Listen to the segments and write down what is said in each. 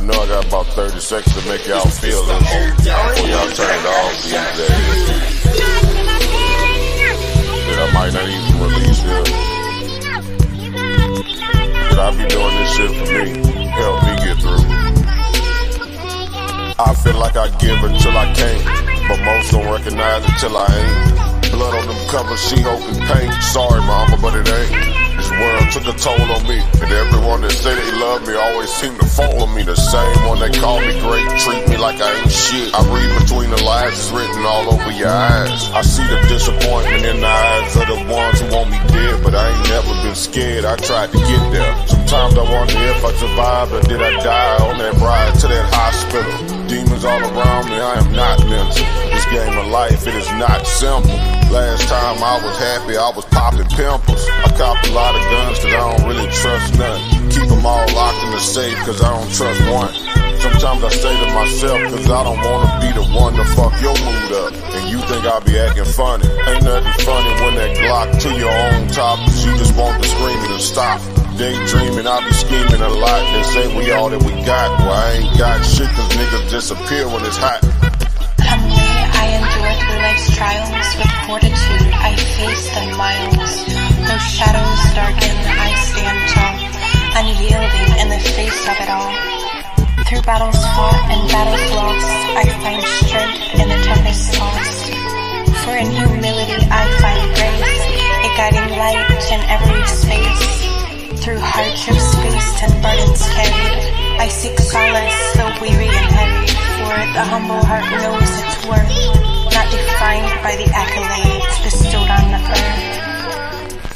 I know I got about 30 seconds to make y'all feel this before y'all turn it off these days. That I might not even release this. But I be doing this shit for me, help me get through. I feel like I give until I can't, but most don't recognize it till I ain't. Blood on them covers, she hoping paint. Sorry mama, but it ain't. This world took a toll on me, and everyone that say they love me always seem to follow me. The same one that call me great, treat me like I ain't shit. I read between the lines, it's written all over your eyes. I see the disappointment in the eyes of the ones who want me dead, but I ain't never been scared, I tried to get there. Sometimes I wonder if I survived or did I die on that ride to that hospital. Demons all around me, I am not mental. This game of life, it is not simple. Last time I was happy, I was popping pimples. I copped a lot of guns cause I don't really trust none. Keep them all locked in the safe cause I don't trust one. Sometimes I say to myself cause I don't wanna be the one to fuck your mood up. And you think I be acting funny. Ain't nothing funny when that Glock to your own top. She just want to scream and stop. Daydreaming, I be scheming a lot. They say we all that we got. Well, I ain't got shit cause niggas disappear when it's hot. Humbly, I endure through life's trials with fortitude. I face the miles. Though shadows darken, I stand tall, unyielding in the face of it all. Through battles fought and battles lost, I find strength in the tempest tossed. For in humility I find grace, a guiding light in every space. Through hardships faced and burdens carried, I seek solace though weary and heavy. For the humble heart knows its worth, not defined by the accolades bestowed on the earth.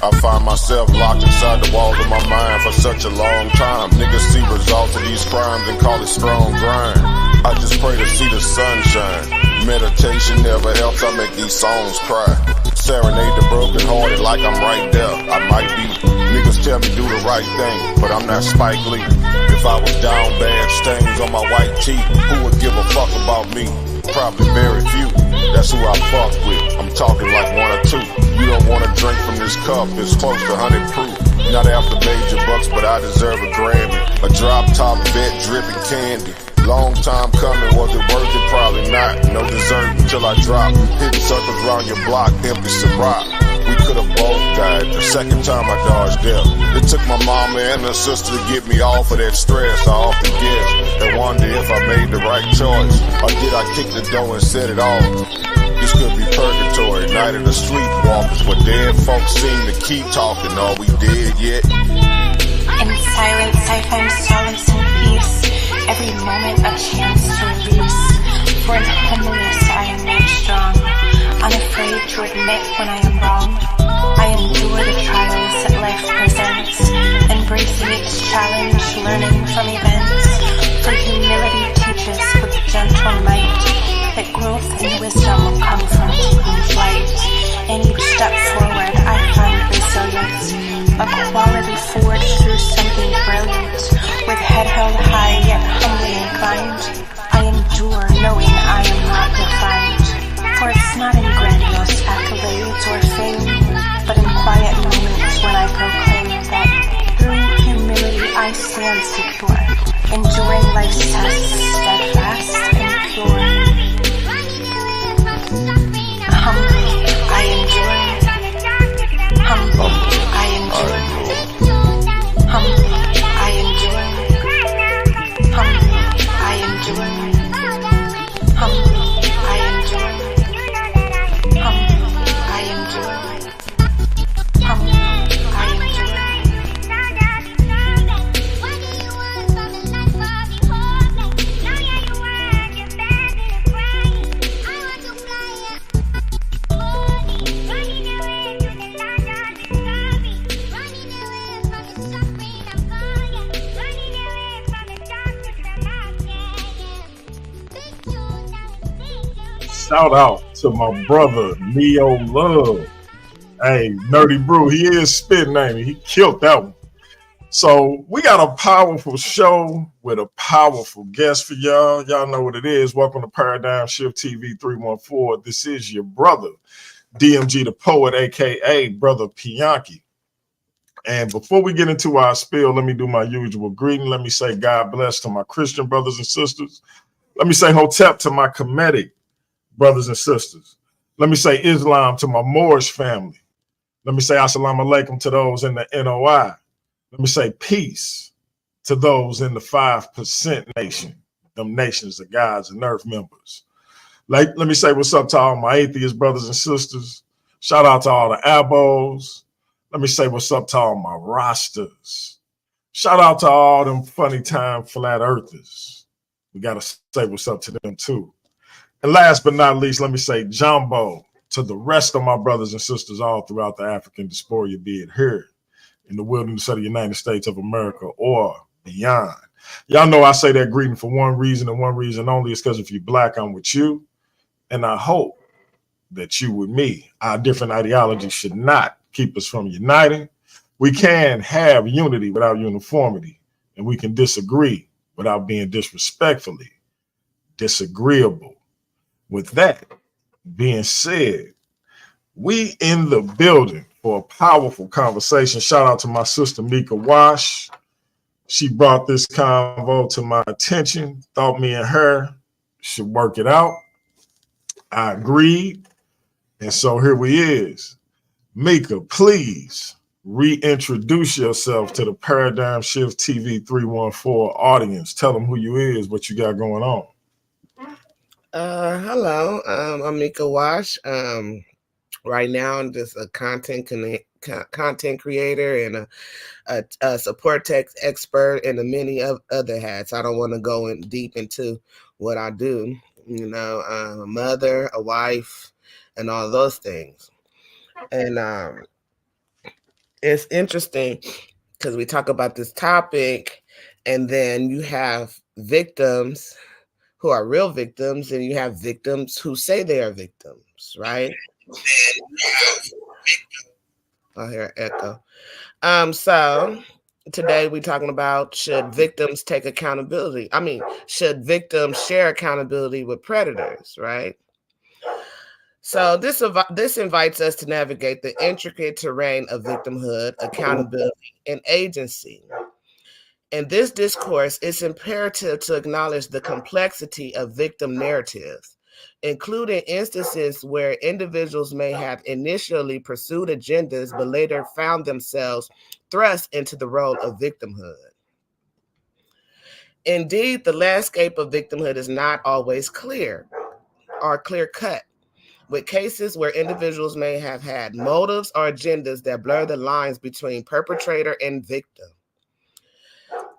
I find myself locked inside the walls of my mind for such a long time. Niggas see results of these crimes and call it strong grind. I just pray to see the sunshine. Meditation never helps, I make these songs cry. Serenade the broken hearted like I'm right there. I might be. Niggas tell me do the right thing, but I'm not Spike Lee. If I was down bad, stains on my white teeth, who would give a fuck about me? Probably very few. That's who I fuck with. I'm talking like one or two. You don't wanna drink from this cup, it's close to 100 proof. Not after major bucks, but I deserve a Grammy. A drop top vet dripping candy. Long time coming, was it worth it? Probably not. No dessert until I drop. Hitting circles around your block, empty some rock. We could've both died the second time I dodged death. It took my mama and her sister to get me off of that stress. I often guess and wonder if I made the right choice, or did I kick the door and set it off? This could be purgatory, night of the sleepwalkers, where dead folks seem to keep talking. Are we dead yet? In silence I find solace and peace, every moment a chance to release. For in humbleness I am made strong, unafraid to admit when I am wrong. I endure the trials that life presents, embracing each challenge, learning from events. For humility teaches with gentle might that growth and wisdom will come from taking flight. In each step forward I find resilience, a quality forged through something brilliant. With head held high yet humbly inclined, I endure knowing I am not defined. For it's not in grandiose accolades or fame, but in quiet moments when I proclaim that through humility I stand secure, enduring life's tests steadfast and pure. Humbly I endure, humbly I endure, humbly I endure, humbly I endure, humbly I endure, humbly I endure, humbly I endure. Shout out to my brother Neo Love. Hey, Nerdy Brew, he is spitting, ain't he? He killed that one. So we got a powerful show with a powerful guest for y'all. Y'all know what it is. Welcome to Paradigm Shift TV 314. This is your brother, DMG the Poet, aka Brother Pianki. And before we get into our spiel, let me do my usual greeting. Let me say God bless to my Christian brothers and sisters. Let me say Hotep to my Kemetic brothers and sisters. Let me say Islam to my Moorish family. Let me say Assalamu alaikum to those in the NOI. Let me say peace to those in the 5% nation, them nations of gods and earth members. Let me say what's up to all my atheist brothers and sisters. Shout out to all the abos. Let me say what's up to all my rosters. Shout out to all them funny time flat earthers. We got to say what's up to them too. And last but not least, let me say jumbo to the rest of my brothers and sisters all throughout the African diaspora, be it here in the wilderness of the United States of America or beyond. Y'all know I say that greeting for one reason and one reason only. Is because if you're black, I'm with you. And I hope that you with me. Our different ideologies should not keep us from uniting. We can have unity without uniformity, and we can disagree without being disrespectfully disagreeable. With that being said, we in the building for a powerful conversation. Shout out to my sister Meika Wash. She brought this convo to my attention, thought me and her should work it out. I agreed. And so here we is. Meika, please reintroduce yourself to the Paradigm Shift TV 314 audience. Tell them who you is, what you got going on. Hello, I'm Meika Wash. Right now, I'm just a content creator and a support tech expert and many other hats. I don't want to go in deep into what I do. You know, I'm a mother, a wife, and all those things. And it's interesting because we talk about this topic, and then you have victims who are real victims, and you have victims who say they are victims, right? I hear echo. So today we're talking about, should victims take accountability? I mean, should victims share accountability with predators, right? So this invites us to navigate the intricate terrain of victimhood, accountability, and agency. In this discourse, it's imperative to acknowledge the complexity of victim narratives, including instances where individuals may have initially pursued agendas but later found themselves thrust into the role of victimhood. Indeed, the landscape of victimhood is not always clear or clear-cut, with cases where individuals may have had motives or agendas that blur the lines between perpetrator and victim.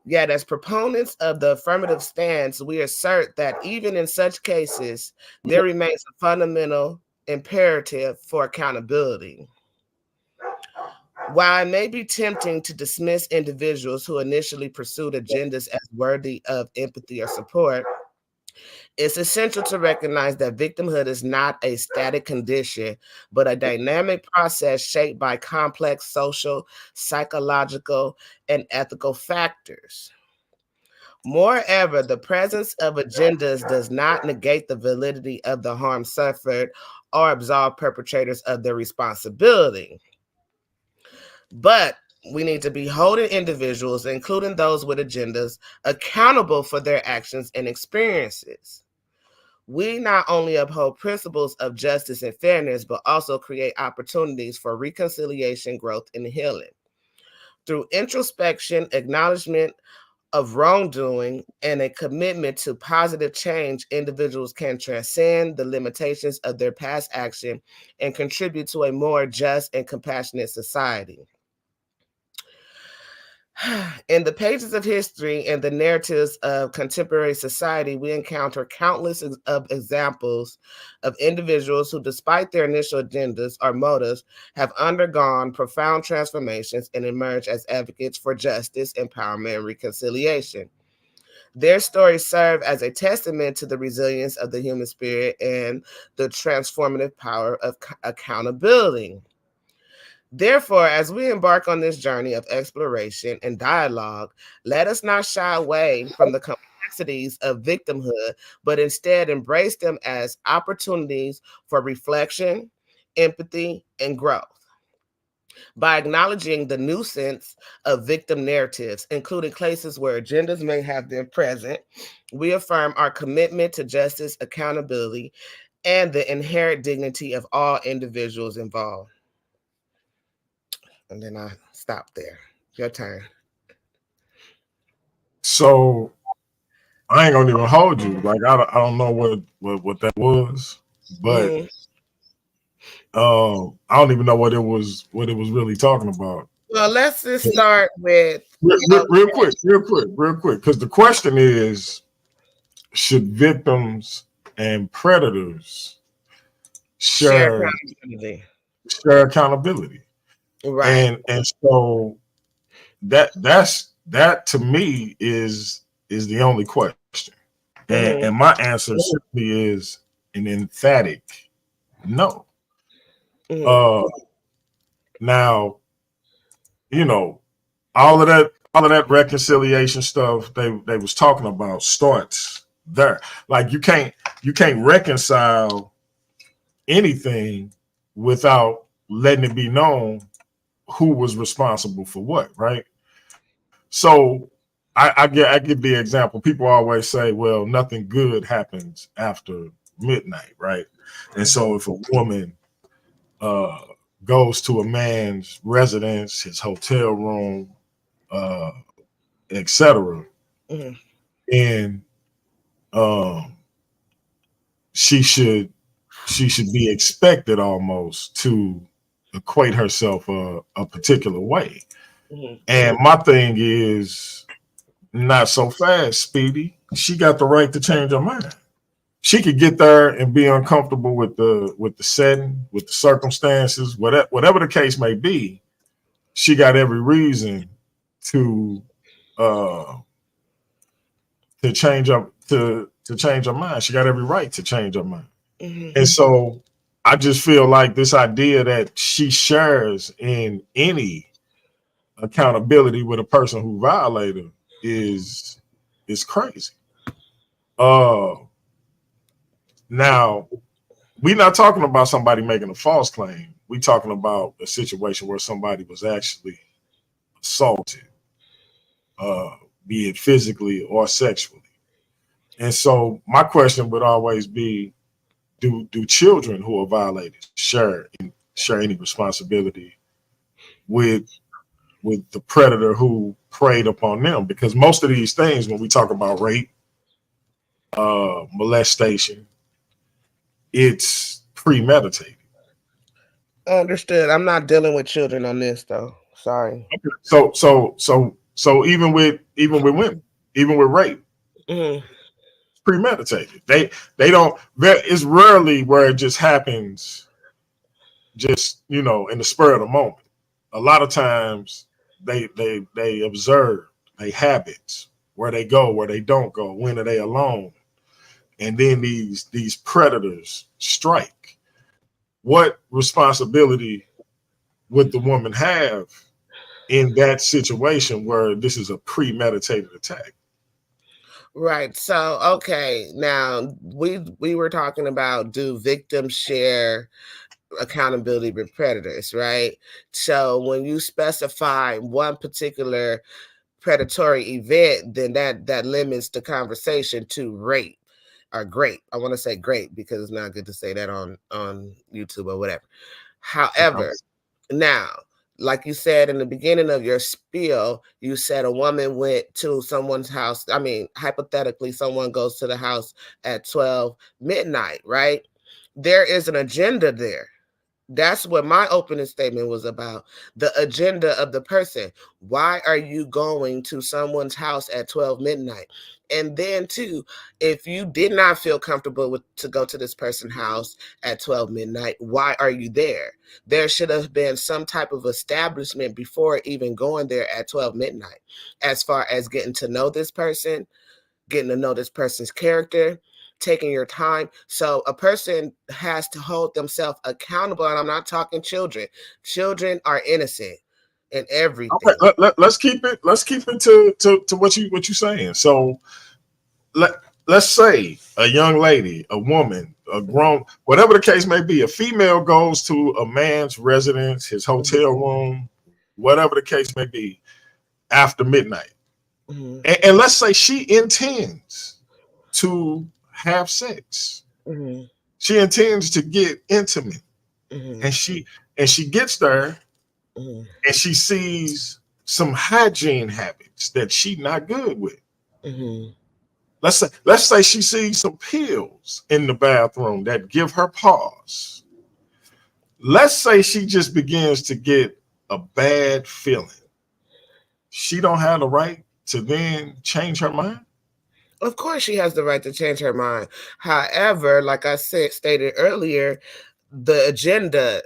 Yet, as proponents of the affirmative stance, we assert that even in such cases, there remains a fundamental imperative for accountability. While it may be tempting to dismiss individuals who initially pursued agendas as worthy of empathy or support, it's essential to recognize that victimhood is not a static condition, but a dynamic process shaped by complex social, psychological, and ethical factors. Moreover, the presence of agendas does not negate the validity of the harm suffered or absolve perpetrators of their responsibility. But we need to be holding individuals, including those with agendas, accountable for their actions and experiences. We not only uphold principles of justice and fairness, but also create opportunities for reconciliation, growth, and healing. Through introspection, acknowledgement of wrongdoing, and a commitment to positive change, individuals can transcend the limitations of their past action and contribute to a more just and compassionate society. In the pages of history and the narratives of contemporary society, we encounter countless examples of individuals who, despite their initial agendas or motives, have undergone profound transformations and emerged as advocates for justice, empowerment, and reconciliation. Their stories serve as a testament to the resilience of the human spirit and the transformative power of accountability. Therefore, as we embark on this journey of exploration and dialogue, let us not shy away from the complexities of victimhood, but instead embrace them as opportunities for reflection, empathy, and growth. By acknowledging the nuisance of victim narratives, including cases where agendas may have been present, we affirm our commitment to justice, accountability, and the inherent dignity of all individuals involved. And then I stop there. Your turn. So I ain't gonna even hold you. Like I don't know what that was, but I don't even know what it was really talking about. Well, let's just start with real quick, because the question is, should victims and predators share accountability? Right. And so that to me is the only question. And my answer simply is an emphatic no. Now, you know, all of that reconciliation stuff they was talking about starts there. Like you can't reconcile anything without letting it be known who was responsible for what, right? So I give the example. People always say, well, nothing good happens after midnight, right? And so if a woman goes to a man's residence, his hotel room, etc., and she should be expected almost to equate herself a particular way. And my thing is, not so fast, Speedy. She got the right to change her mind. She could get there and be uncomfortable with the setting, with the circumstances, whatever the case may be. She got every reason to change up to change her mind. She got every right to change her mind. And so I just feel like this idea that she shares in any accountability with a person who violated her is crazy. Now we're not talking about somebody making a false claim. We're talking about a situation where somebody was actually assaulted, be it physically or sexually. And so my question would always be, do children who are violated share any responsibility with the predator who preyed upon them? Because most of these things, when we talk about rape, molestation, it's premeditated. Understood. I'm not dealing with children on this though. Sorry. Okay. So even with women, even with rape, it's premeditated. They don't. It's rarely where it just happens, just in the spur of the moment. A lot of times they observe their habits, where they go, where they don't go, when are they alone, and then these predators strike. What responsibility would the woman have in that situation where this is a premeditated attack? Right. So, okay. Now we were talking about, do victims share accountability with predators, right? So when you specify one particular predatory event, then that limits the conversation to rape or grape. I want to say grape because it's not good to say that on YouTube or whatever. However, now, like you said in the beginning of your spiel, you said a woman went to someone's house. I mean, hypothetically, someone goes to the house at 12 midnight, right? There is an agenda there. That's what my opening statement was about. The agenda of the person. Why are you going to someone's house at 12 midnight? And then too, if you did not feel comfortable to go to this person's house at 12 midnight, why are you there? There should have been some type of establishment before even going there at 12 midnight, as far as getting to know this person, getting to know this person's character, taking your time. So a person has to hold themselves accountable. And I'm not talking children. Children are innocent in everything. Okay, let's keep it to what you're saying. So let's say a young lady, a woman a grown, whatever the case may be, a female goes to a man's residence, his hotel room, whatever the case may be, after midnight. Mm-hmm. And let's say she intends to have sex. Mm-hmm. She intends to get intimate. Mm-hmm. And she gets there Mm-hmm. and she sees some hygiene habits that she not good with. Mm-hmm. Let's say she sees some pills in the bathroom that give her pause. Let's say she just begins to get a bad feeling. She don't have the right to then change her mind. Of course, she has the right to change her mind. However, like I stated earlier, the agenda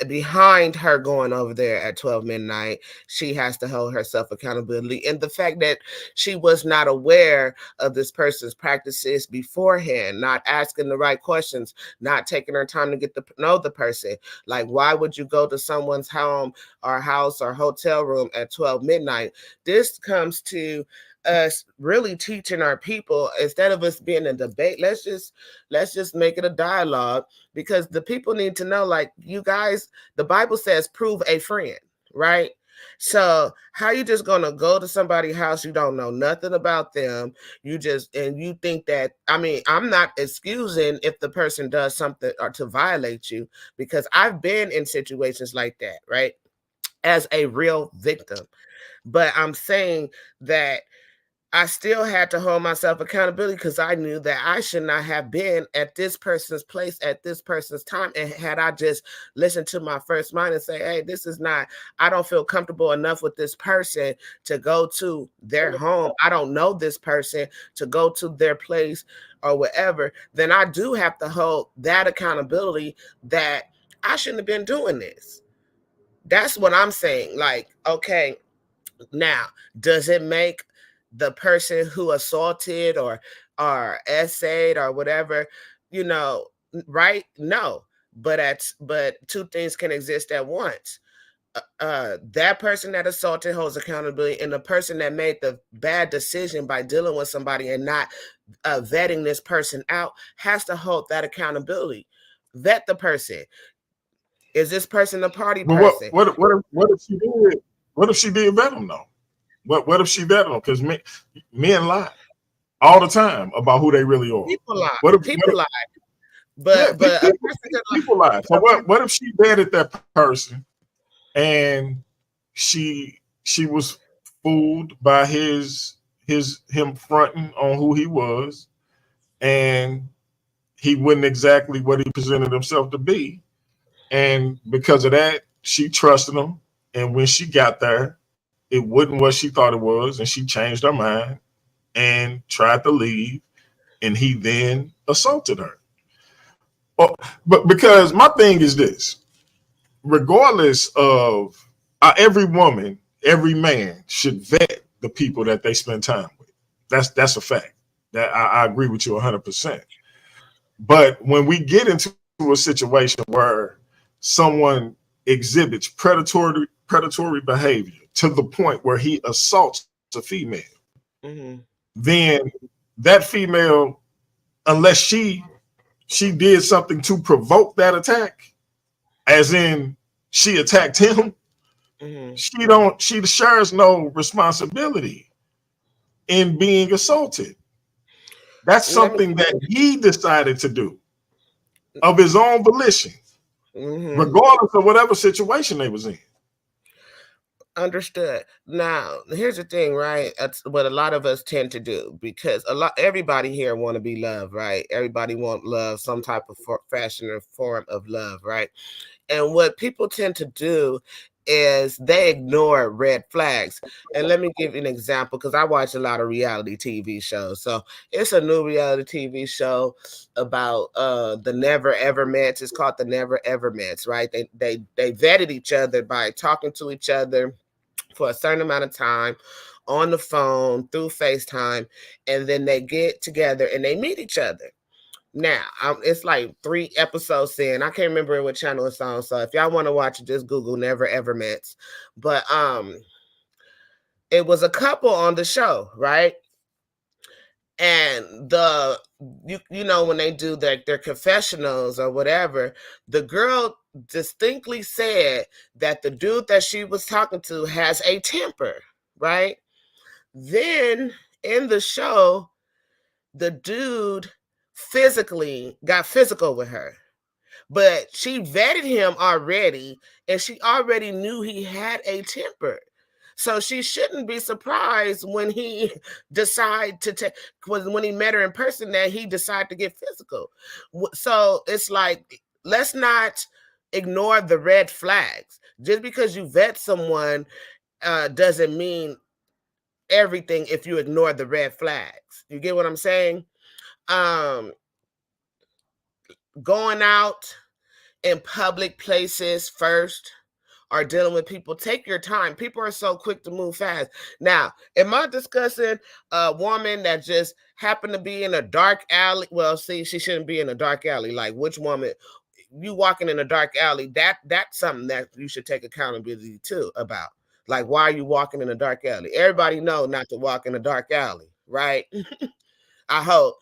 behind her going over there at 12 midnight, she has to hold herself accountability. And the fact that she was not aware of this person's practices beforehand, not asking the right questions, not taking her time to get to know the person. Like, why would you go to someone's home or house or hotel room at 12 midnight? This comes to us really teaching our people, instead of us being a debate, let's just make it a dialogue, because the people need to know, like, you guys, the Bible says prove a friend, right? So how you just gonna go to somebody's house, you don't know nothing about them, you think that, I mean, I'm not excusing if the person does something or to violate you, because I've been in situations like that, right, as a real victim. But I'm saying that I still had to hold myself accountability, because I knew that I should not have been at this person's place at this person's time. And had I just listened to my first mind and say, hey, this is not, I don't feel comfortable enough with this person to go to their home. I don't know this person to go to their place or whatever. Then I do have to hold that accountability that I shouldn't have been doing this. That's what I'm saying. Like, okay, now, does it make the person who assaulted or essayed or whatever, right? No. But two things can exist at once. That person that assaulted holds accountability, and the person that made the bad decision by dealing with somebody and not vetting this person out has to hold that accountability. Vet the person. Is this person a party But person? what if she did? What if she did vet them though? What if she vet them? Because men lie all the time about who they really are. People lie. What lie. Yeah, But people lie. So what if she vetted that person and she was fooled by him fronting on who he was, and he wasn't exactly what he presented himself to be, and because of that, she trusted him, and when she got there, it wasn't what she thought it was, and she changed her mind and tried to leave, and he then assaulted her. Well, but because my thing is this, regardless of every woman, every man should vet the people that they spend time with. That's a fact. That I agree with you 100%. But when we get into a situation where someone exhibits predatory behavior to the point where he assaults a female, mm-hmm. then that female, unless she did something to provoke that attack, as in she attacked him, mm-hmm. she shares no responsibility in being assaulted. That's something that he decided to do of his own volition, mm-hmm. regardless of whatever situation they was in. Understood. Now, here's the thing, right? That's what a lot of us tend to do, because everybody here want to be loved, right? Everybody want love, some type of fashion or form of love, right? And what people tend to do is they ignore red flags. And let me give you an example, because I watch a lot of reality TV shows. So it's a new reality TV show about the Never Ever Mets. It's called the Never Ever Mets, right? They vetted each other by talking to each other for a certain amount of time on the phone, through FaceTime, and then they get together and they meet each other. Now, it's like 3 episodes in. I can't remember what channel it's on. So if y'all want to watch it, just Google Never Ever Mets. But it was a couple on the show, right? And you know, when they do their confessionals or whatever, the girl distinctly said that the dude that she was talking to has a temper, right? Then in the show, the dude got physical with her, but she vetted him already, and she already knew he had a temper. So she shouldn't be surprised when he decide to take when he met her in person that he decided to get physical. So it's like, let's not ignore the red flags. Just because you vet someone doesn't mean everything if you ignore the red flags. You get what I'm saying? Going out in public places first, or dealing with people, take your time. People are so quick to move fast. Now, am I discussing a woman that just happened to be in a dark alley? Well, see, she shouldn't be in a dark alley. Like, which woman? You walking in a dark alley, that's something that you should take accountability to about. Like, why are you walking in a dark alley? Everybody know not to walk in a dark alley, right? I hope.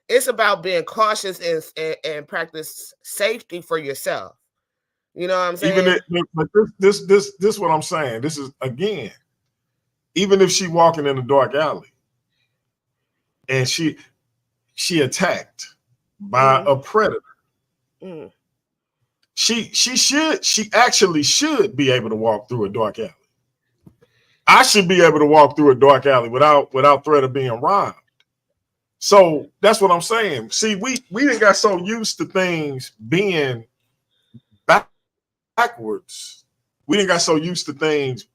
It's about being cautious and practice safety for yourself. You know what I'm saying? But this what I'm saying. This is, again, even if she walking in a dark alley and she attacked by a predator, she actually should be able to walk through a dark alley. I should be able to walk through a dark alley without threat of being robbed. So that's what I'm saying. See, we didn't got so used to things being backwards. We didn't got so used to things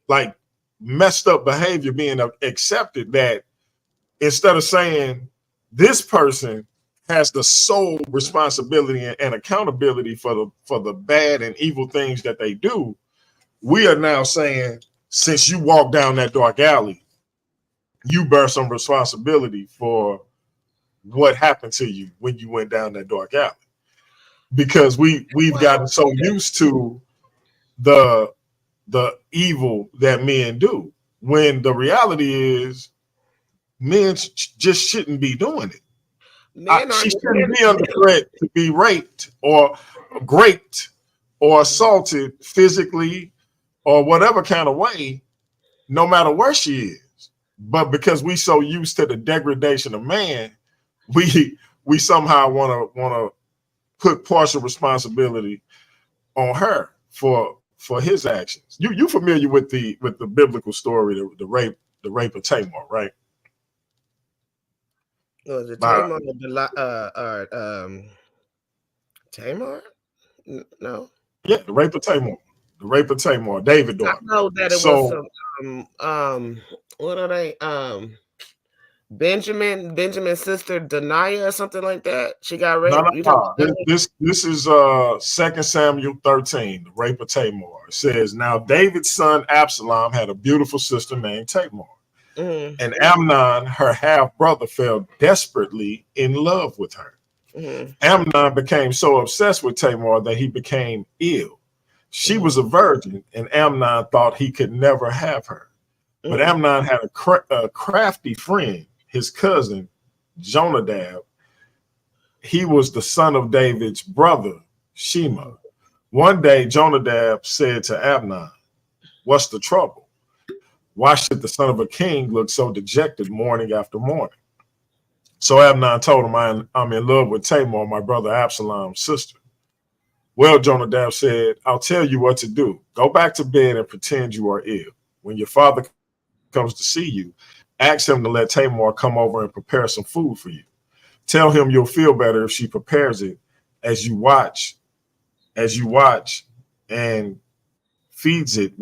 like messed up behavior being accepted that instead of saying this person has the sole responsibility and accountability for the bad and evil things that they do, we are now saying, since you walk down that dark alley, you bear some responsibility for what happened to you when you went down that dark alley. Because we've gotten so used to the evil that men do, when the reality is men just shouldn't be doing it. She shouldn't be under threat to be raped or raped or assaulted physically or whatever kind of way, no matter where she is. But because we so used to the degradation of man, we somehow want to put partial responsibility on her for his actions. You familiar with the biblical story, the rape of Tamar, right? Was it Tamar? Tamar? No. Yeah, the rape of Tamar. The rape of Tamar, David's daughter. I know that it was some, what are they? Benjamin's sister Daniah or something like that. She got raped. No. This is 2 Samuel 13, the rape of Tamar. It says, now David's son Absalom had a beautiful sister named Tamar. Mm-hmm. And Amnon, her half brother, fell desperately in love with her. Mm-hmm. Amnon became so obsessed with Tamar that he became ill. She was a virgin, and Amnon thought he could never have her. But Amnon had a crafty friend, his cousin, Jonadab. He was the son of David's brother, Shema. One day, Jonadab said to Amnon, "What's the trouble? Why should the son of a king look so dejected morning after morning?" So Amnon told him, I'm in love with Tamar, my brother Absalom's sister. Well, Jonadab said, I'll tell you what to do. Go back to bed and pretend you are ill. When your father comes to see you, ask him to let Tamar come over and prepare some food for you. Tell him you'll feel better if she prepares it as you watch and feeds you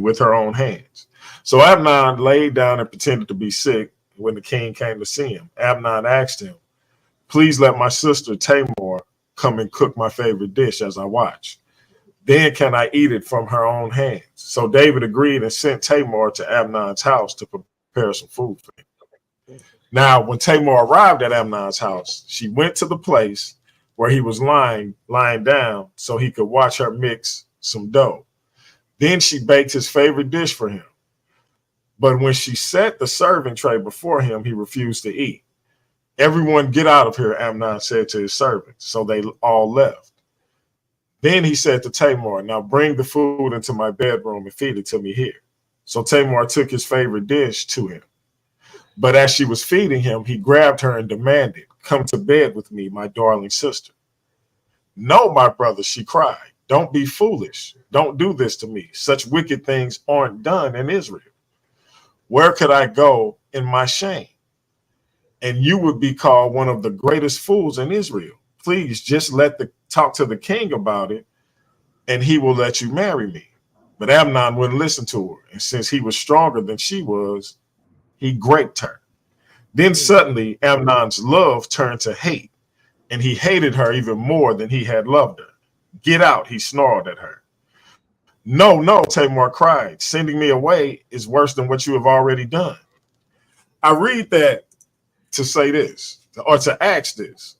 with her own hands. So Amnon laid down and pretended to be sick. When the king came to see him, Amnon asked him, please let my sister Tamar come and cook my favorite dish as I watch. Then can I eat it from her own hands? So David agreed and sent Tamar to Amnon's house to prepare some food for him. Now, when Tamar arrived at Amnon's house, she went to the place where he was lying down so he could watch her mix some dough. Then she baked his favorite dish for him. But when she set the serving tray before him, he refused to eat. Everyone get out of here, Amnon said to his servants. So they all left. Then he said to Tamar, now bring the food into my bedroom and feed it to me here. So Tamar took his favorite dish to him. But as she was feeding him, he grabbed her and demanded, come to bed with me, my darling sister. No, my brother, she cried. Don't be foolish. Don't do this to me. Such wicked things aren't done in Israel. Where could I go in my shame? And you would be called one of the greatest fools in Israel. Please just talk to the king about it, and he will let you marry me. But Amnon wouldn't listen to her. And since he was stronger than she was, he raped her. Then suddenly Amnon's love turned to hate, and he hated her even more than he had loved her. Get out, he snarled at her. No, no, Tamar cried. Sending me away is worse than what you have already done. I read that to say this, or to ask this.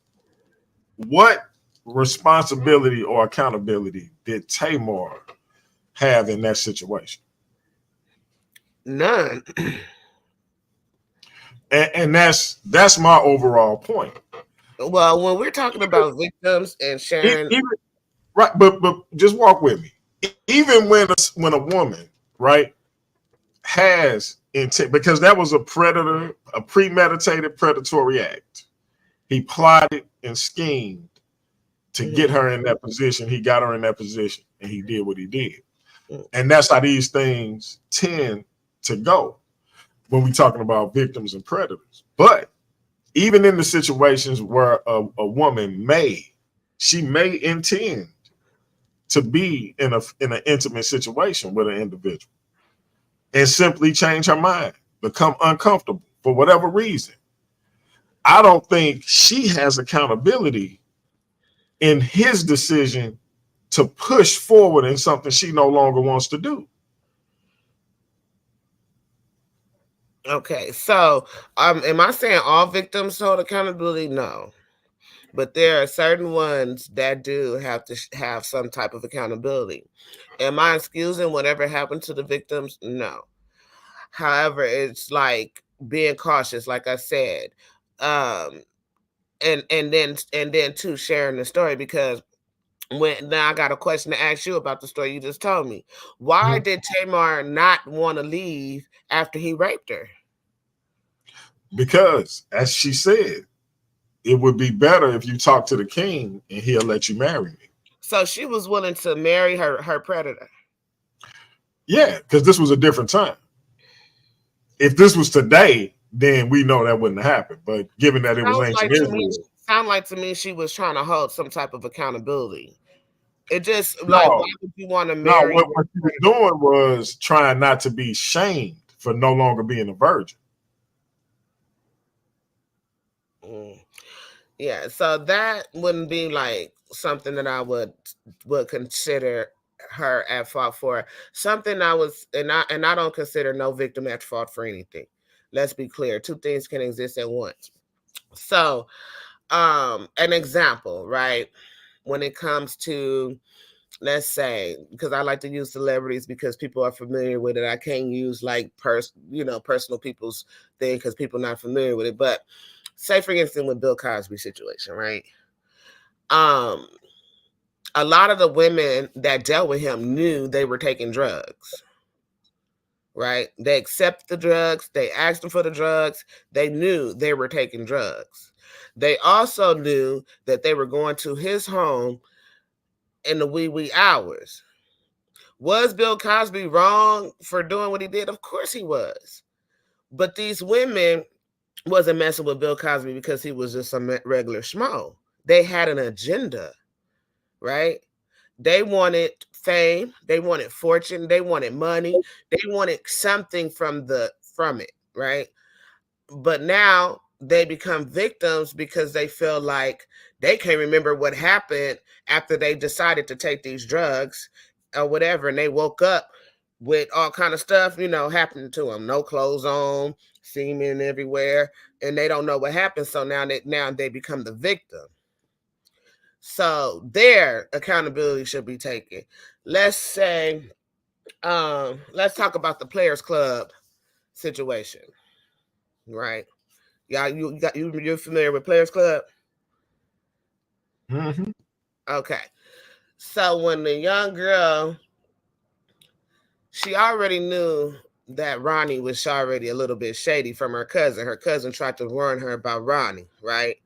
What responsibility or accountability did Tamar have in that situation? None. And that's my overall point. Well, when we're talking about victims and sharing, right, but just walk with me. Even when a woman, right, has intent, because that was a predator, a premeditated predatory act. He plotted and schemed to get her in that position. He got her in that position, and he did what he did. And that's how these things tend to go when we're talking about victims and predators. But even in the situations where a woman may intend to be in an intimate situation with an individual and simply change her mind, become uncomfortable for whatever reason, I don't think she has accountability in his decision to push forward in something she no longer wants to do. Okay, so am I saying all victims hold accountability? No. But there are certain ones that do have to have some type of accountability. Am I excusing whatever happened to the victims? No. However, it's like being cautious, like I said. And then too, sharing the story, because now I got a question to ask you about the story you just told me. Why did Tamar not want to leave after he raped her? Because, as she said, it would be better if you talk to the king and he'll let you marry me. So she was willing to marry her predator. Yeah, because this was a different time. If this was today, then we know that wouldn't happen. But given that it was ancient Israel, sound like to me she was trying to hold some type of accountability. It just why would you want to marry? No, what she was doing was trying not to be shamed for no longer being a virgin. Yeah, so that wouldn't be like something that I would consider her at fault for. Something I don't consider no victim at fault for anything. Let's be clear. Two things can exist at once. So, an example, right? When it comes to, let's say, because I like to use celebrities because people are familiar with it. I can't use like personal people's thing because people are not familiar with it. But say, for instance, with Bill Cosby situation, right? A lot of the women that dealt with him knew they were taking drugs, right? They accepted the drugs. They asked him for the drugs. They knew they were taking drugs. They also knew that they were going to his home in the wee hours. Was Bill Cosby wrong for doing what he did? Of course he was. But these women wasn't messing with Bill Cosby because he was just a regular schmo. They had an agenda, right? They wanted fame, they wanted fortune, they wanted money, they wanted something from it, right? But now they become victims because they feel like they can't remember what happened after they decided to take these drugs or whatever, and they woke up with all kind of stuff, happening to them. No clothes on, semen everywhere, and they don't know what happened. So now they become the victim. So their accountability should be taken. Let's say, let's talk about the Players Club situation, right? Yeah, you're familiar with Players Club? Mm-hmm. Okay. So when the young girl, she already knew that Ronnie was already a little bit shady from her cousin. Her cousin tried to warn her about Ronnie, right?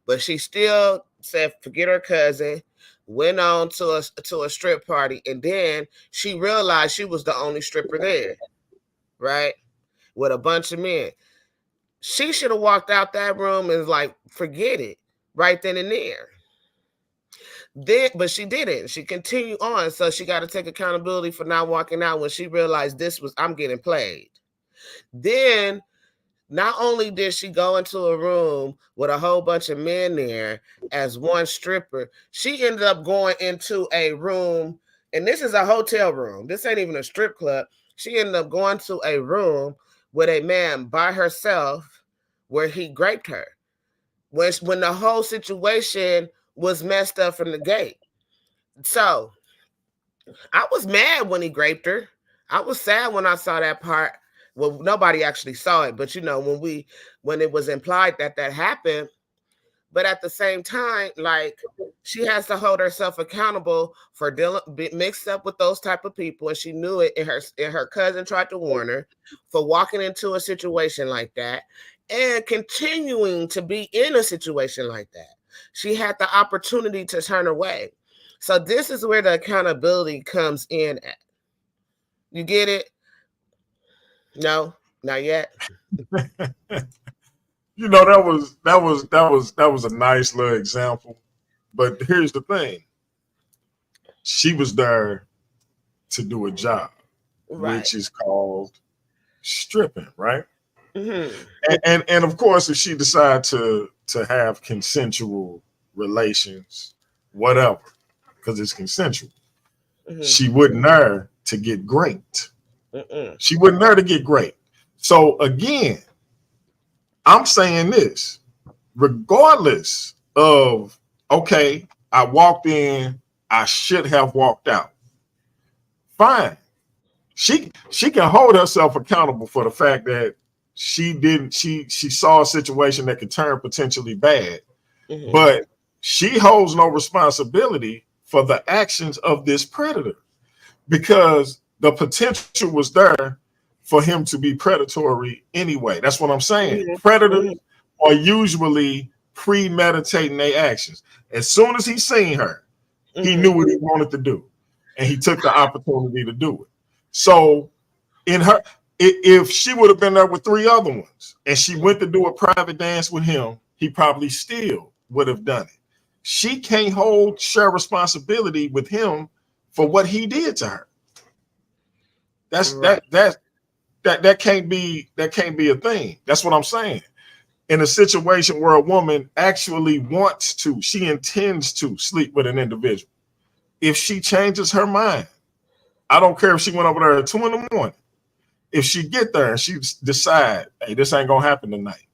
But she still said, forget her cousin, went on to a strip party, and then she realized she was the only stripper there, right? With a bunch of men. She should have walked out that room and like, forget it, right then and there. But she didn't. She continued on, so she got to take accountability for not walking out when she realized I'm getting played. Then not only did she go into a room with a whole bunch of men there as one stripper, she ended up going into a room, and this is a hotel room. This ain't even a strip club. She ended up going to a room with a man by herself where he raped her. When the whole situation was messed up from the gate. So I was mad when he raped her. I was sad when I saw that part. Well, nobody actually saw it, but when it was implied that happened. But at the same time, like, she has to hold herself accountable for mixed up with those type of people, and she knew it. And her cousin tried to warn her for walking into a situation like that and continuing to be in a situation like that. She had the opportunity to turn away. So this is where the accountability comes in at. You get it? No, not yet. You know, that was a nice little example. But here's the thing. She was there to do a job, Right. which is called stripping, right? Mm-hmm. And of course, if she decided to have consensual relations, whatever, because it's consensual, she wasn't there to get great. She wasn't there to get great. So again, I'm saying this, regardless of, okay, I walked in, I should have walked out. Fine. She can hold herself accountable for the fact that she saw a situation that could turn potentially bad. But she holds no responsibility for the actions of this predator, because the potential was there for him to be predatory anyway. That's what I'm saying. Predators are usually premeditating their actions. As soon as he seen her, he knew what he wanted to do, and he took the opportunity to do it. So if she would have been there with 3 other ones and she went to do a private dance with him, he probably still would have done it. She can't share responsibility with him for what he did to her. That can't be a thing. That's what I'm saying. In a situation where a woman actually wants to, she intends to sleep with an individual, if she changes her mind, I don't care if she went over there at 2 a.m. If she get there and she decide, hey, this ain't gonna happen tonight,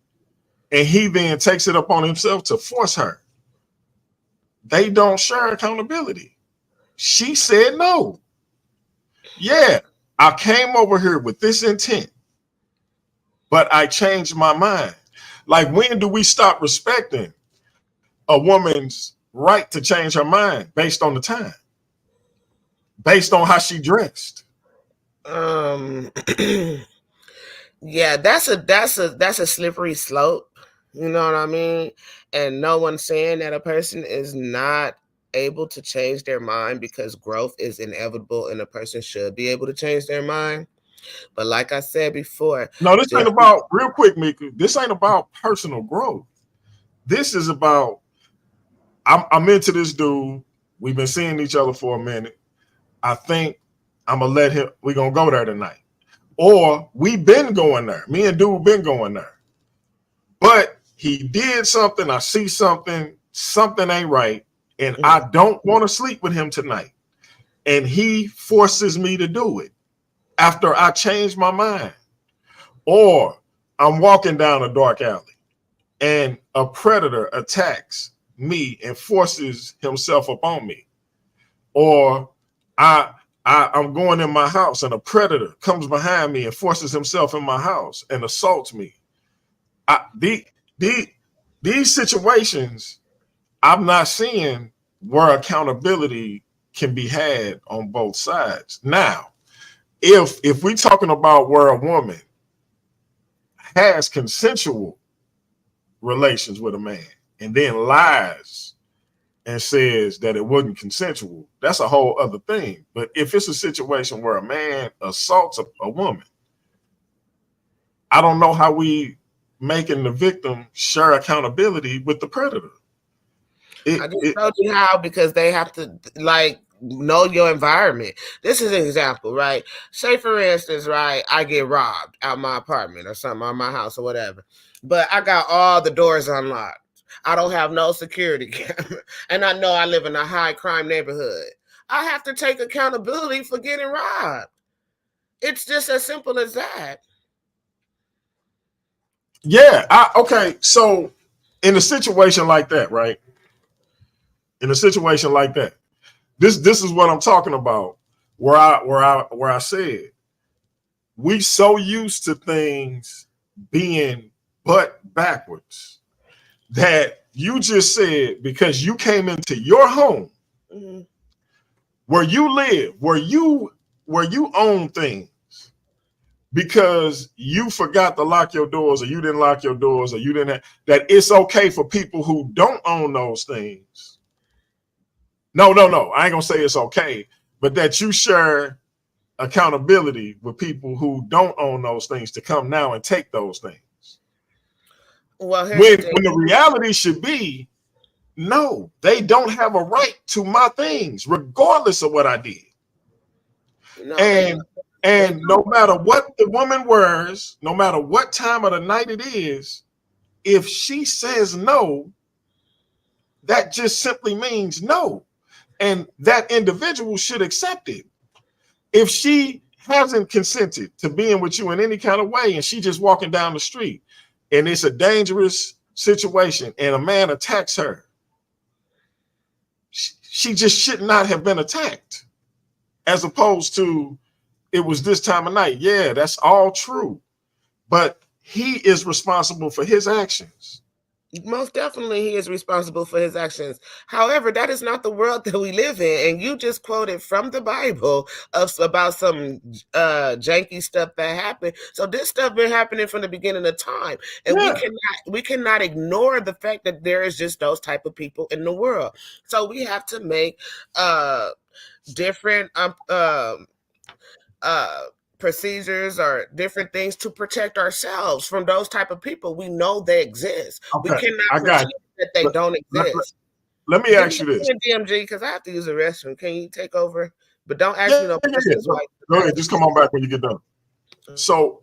and he then takes it upon himself to force her, they don't share accountability. She said no. Yeah, I came over here with this intent, but I changed my mind. Like, when do we stop respecting a woman's right to change her mind based on the time, based on how she dressed? Yeah, that's a slippery slope. You know what I mean? And no one's saying that a person is not able to change their mind, because growth is inevitable and a person should be able to change their mind. But like I said before, no, this ain't about, real quick, Meika, this ain't about personal growth. This is about, I'm into this dude. We've been seeing each other for a minute. I think I'm gonna let him, we're gonna go there tonight. Or we've been going there. Me and dude been going there. But he did something, I see something ain't right, and I don't want to sleep with him tonight. And he forces me to do it after I change my mind. Or I'm walking down a dark alley and a predator attacks me and forces himself upon me. Or I'm going in my house and a predator comes behind me and forces himself in my house and assaults me. The, these situations, I'm not seeing where accountability can be had on both sides. Now, if we're talking about where a woman has consensual relations with a man and then lies and says that it wasn't consensual, that's a whole other thing. But if it's a situation where a man assaults a woman, I don't know how we making the victim share accountability with the predator. I just told you how, because they have to like know your environment. This is an example, right? Say for instance, right, I get robbed out my apartment or something, or my house or whatever, but I got all the doors unlocked. I don't have no security camera, and I know I live in a high crime neighborhood. I have to take accountability for getting robbed. It's just as simple as that. Yeah. Okay. So in a situation like that, right? In a situation like that, this is what I'm talking about. Where I said we so used to things being butt backwards that you just said, because you came into your home, mm-hmm, where you live, where you own things, because you forgot to lock your doors, or you didn't lock your doors, or you didn't have, that it's okay for people who don't own those things. No. I ain't gonna say it's okay, but that you share accountability with people who don't own those things to come now and take those things. Well, when the reality should be, no, they don't have a right to my things, regardless of what I did. No, and no matter what the woman wears, no matter what time of the night it is, if she says no, that just simply means no. And that individual should accept it. If she hasn't consented to being with you in any kind of way, and she just walking down the street and it's a dangerous situation and a man attacks her, she just should not have been attacked, as opposed to it was this time of night. Yeah, that's all true, but he is responsible for his actions. Most definitely he is responsible for his actions. However, that is not the world that we live in. And you just quoted from the Bible about some janky stuff that happened. So this stuff been happening from the beginning of time. And we cannot ignore the fact that there is just those type of people in the world. So we have to make different procedures or different things to protect ourselves from those type of people. We know they exist. Okay, we cannot pretend that they don't exist. Let me ask you this, DMG, because I have to use the restroom. Can you take over? But don't ask me no questions. Go ahead, just come on back when you get done. So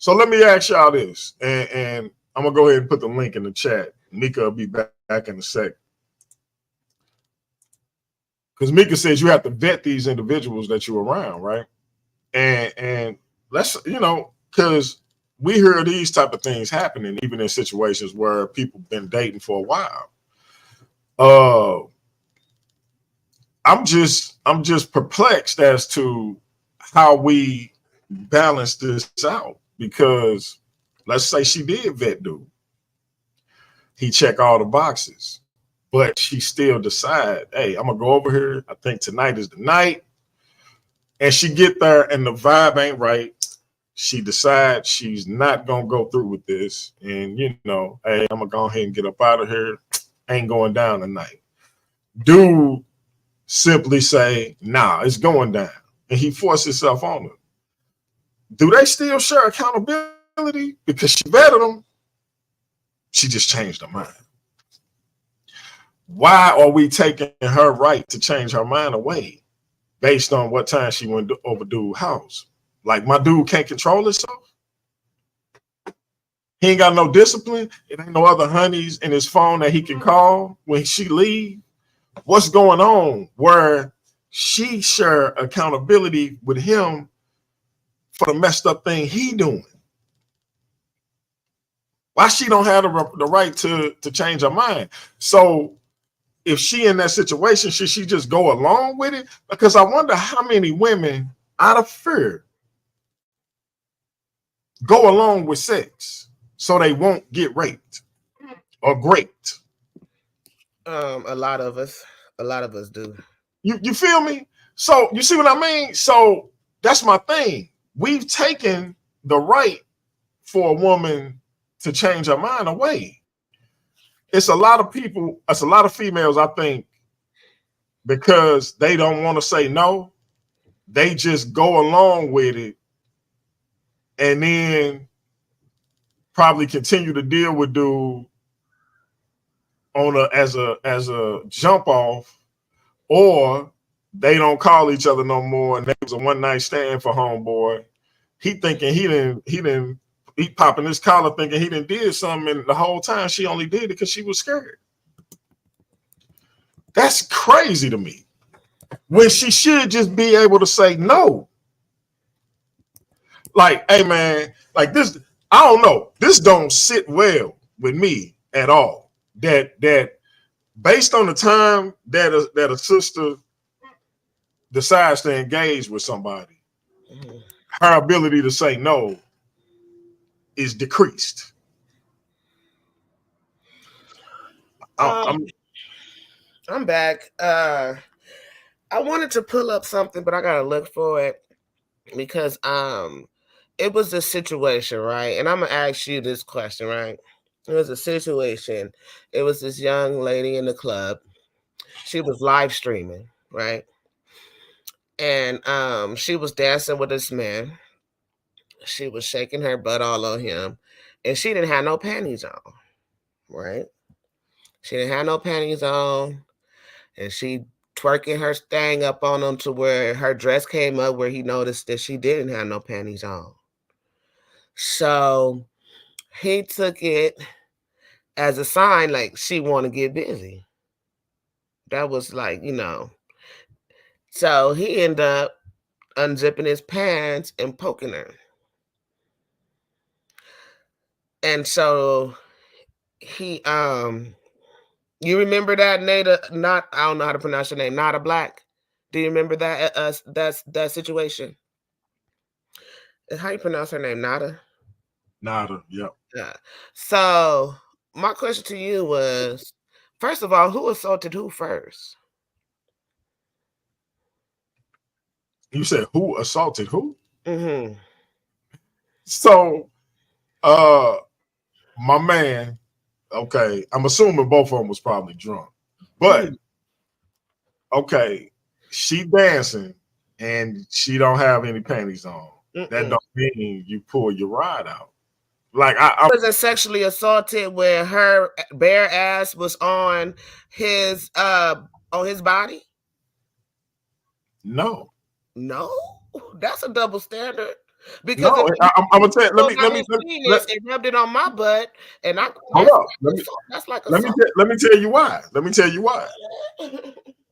let me ask y'all this, and I'm gonna go ahead and put the link in the chat. Meika will be back in a sec. Because Meika says you have to vet these individuals that you're around, right? And let's, because we hear these type of things happening even in situations where people been dating for a while. I'm just perplexed as to how we balance this out, because let's say she did vet dude. He checked all the boxes, but she still decide, hey, I'm gonna go over here. I think tonight is the night. And she get there and the vibe ain't right. She decides she's not going to go through with this. And, hey, I'm going to go ahead and get up out of here. Ain't going down tonight. Dude simply say, nah, it's going down. And he forced himself on her. Do they still share accountability? Because she vetted them. She just changed her mind. Why are we taking her right to change her mind away based on what time she went over dude's house? Like, my dude can't control himself. He ain't got no discipline. It ain't no other honeys in his phone that he can call when she leave. What's going on where she share accountability with him for the messed up thing he doing? Why she don't have the right to change her mind? So if she in that situation, should she just go along with it? Because I wonder how many women, out of fear, go along with sex so they won't get raped or raped. A lot of us do. You feel me? So you see what I mean? So that's my thing. We've taken the right for a woman to change her mind away. It's a lot of people, it's a lot of females, I think, because they don't want to say no, they just go along with it and then probably continue to deal with dude on as a jump off, or they don't call each other no more and that was a one night stand for homeboy. He thinking he popping his collar thinking he done did something, and the whole time she only did it because she was scared. That's crazy to me. When she should just be able to say no. Like, hey man, like this, I don't know. This don't sit well with me at all. That based on the time that a sister decides to engage with somebody, her ability to say no is decreased. I'm back. I wanted to pull up something, but I gotta look for it because it was a situation, right? And I'm gonna ask you this question, right? It was a situation. It was this young lady in the club. She was live streaming, right? And she was dancing with this man. She was shaking her butt all on him, and she didn't have no panties on, right? She didn't have no panties on, and she twerking her thing up on him to where her dress came up where he noticed that she didn't have no panties on. So he took it as a sign like she want to get busy. That was like, So he ended up unzipping his pants and poking her. And so he you remember that Nada, I don't know how to pronounce your name, Nada Black? Do you remember that that situation? How you pronounce her name? Nada? Nada, yep. Yeah. So my question to you was, first of all, who assaulted who first? You said who assaulted who? Mm-hmm. So my man, okay, I'm assuming both of them was probably drunk. But okay, she dancing and she don't have any panties on. That don't mean you pull your ride out. Like I wasn't sexually assaulted where her bare ass was on his body. No, that's a double standard. Because no, I'm gonna tell you. Let me and rubbed it on my butt, and I hold up. Let me tell you why. Let me tell you why.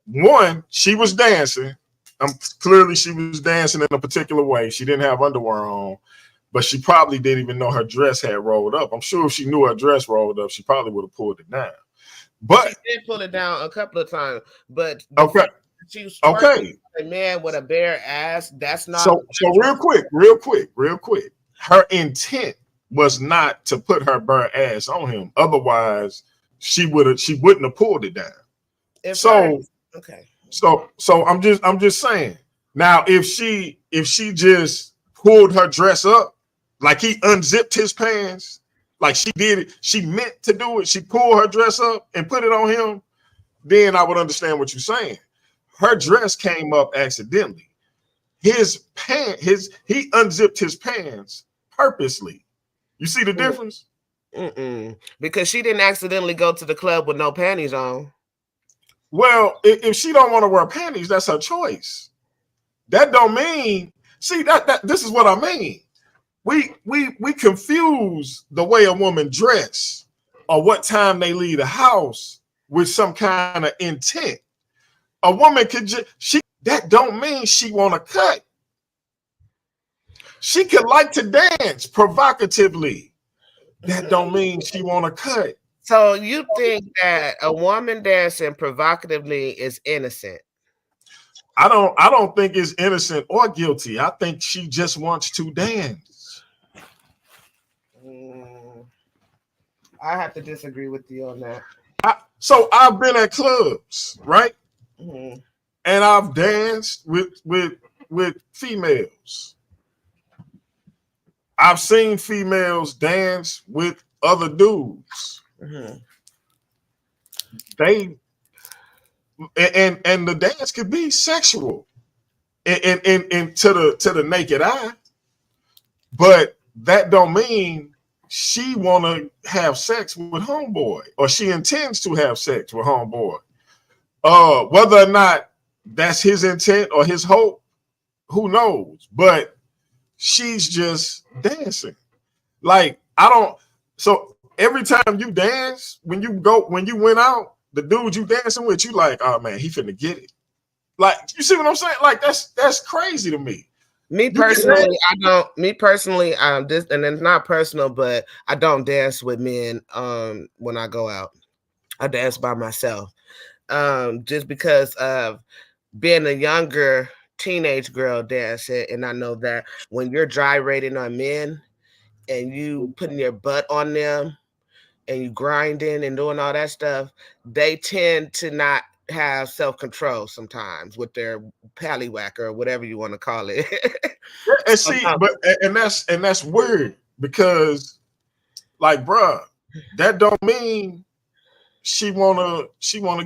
One, she was dancing. Clearly she was dancing in a particular way. She didn't have underwear on, but she probably didn't even know her dress had rolled up. I'm sure if she knew her dress rolled up, she probably would have pulled it down. But she did pull it down a couple of times. But okay. She was okay. A man with a bare ass. That's not so real quick. Her intent was not to put her bare ass on him. Otherwise, she wouldn't have pulled it down. Okay. So I'm just saying. Now, if she just pulled her dress up, like he unzipped his pants, like she did it, she meant to do it. She pulled her dress up and put it on him. Then I would understand what you're saying. Her dress came up accidentally. He unzipped his pants purposely. You see the difference? Because she didn't accidentally go to the club with no panties on. Well, if she don't want to wear panties, that's her choice. That don't mean. See that this is what I mean. We confuse the way a woman dress or what time they leave the house with some kind of intent. A woman could that don't mean she want to cut. She could like to dance provocatively. That don't mean she want to cut. So you think that a woman dancing provocatively is innocent? I don't think it's innocent or guilty. I think she just wants to dance. I have to disagree with you on that. So I've been at clubs, right? Mm-hmm. And I've danced with females. I've seen females dance with other dudes. Mm-hmm. They and the dance could be sexual and to the naked eye, but that don't mean she want to have sex with homeboy or she intends to have sex with homeboy. Whether or not that's his intent or his hope, who knows? But she's just dancing. Like I don't. So every time you dance, when you went out, the dude you dancing with, you like, oh man, he finna get it. Like you see what I'm saying? Like that's crazy to me. Me personally, I don't. Me personally, this and it's not personal, but I don't dance with men. When I go out, I dance by myself. Just because of being a younger teenage girl dancing, and I know that when you're gyrating on men and you putting your butt on them and you grinding and doing all that stuff, they tend to not have self-control sometimes with their pallywhack or whatever you want to call it. And see, and that's weird because, like, bruh, that don't mean she wanna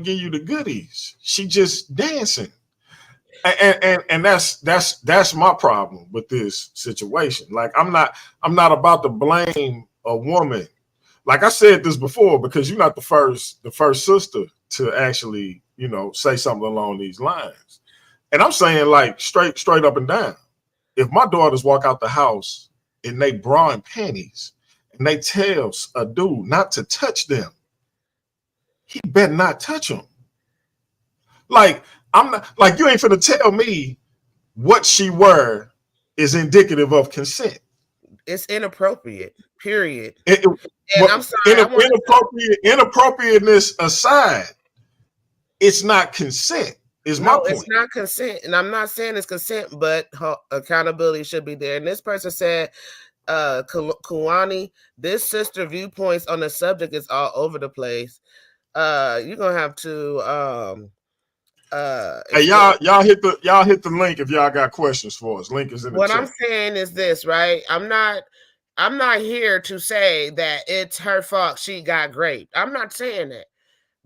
give you the goodies. She just dancing. And that's my problem with this situation. Like I'm not about to blame a woman. Like I said this before, because you're not the first sister to actually, say something along these lines. And I'm saying like straight up and down. If my daughters walk out the house in they bra and panties and they tell a dude not to touch them, he better not touch them. Like I'm not like you ain't finna tell me what she wear is indicative of consent. It's inappropriate. Period. I'm sorry. Inappropriateness aside, it's not consent. My point. It's not consent, and I'm not saying it's consent, but accountability should be there. And this person said, Kuwani, this sister viewpoints on the subject is all over the place. You're gonna have to hey, y'all hit the link if y'all got questions for us. Link is in the chat. What I'm saying is this, right? I'm not here to say that it's her fault she got raped. I'm not saying that.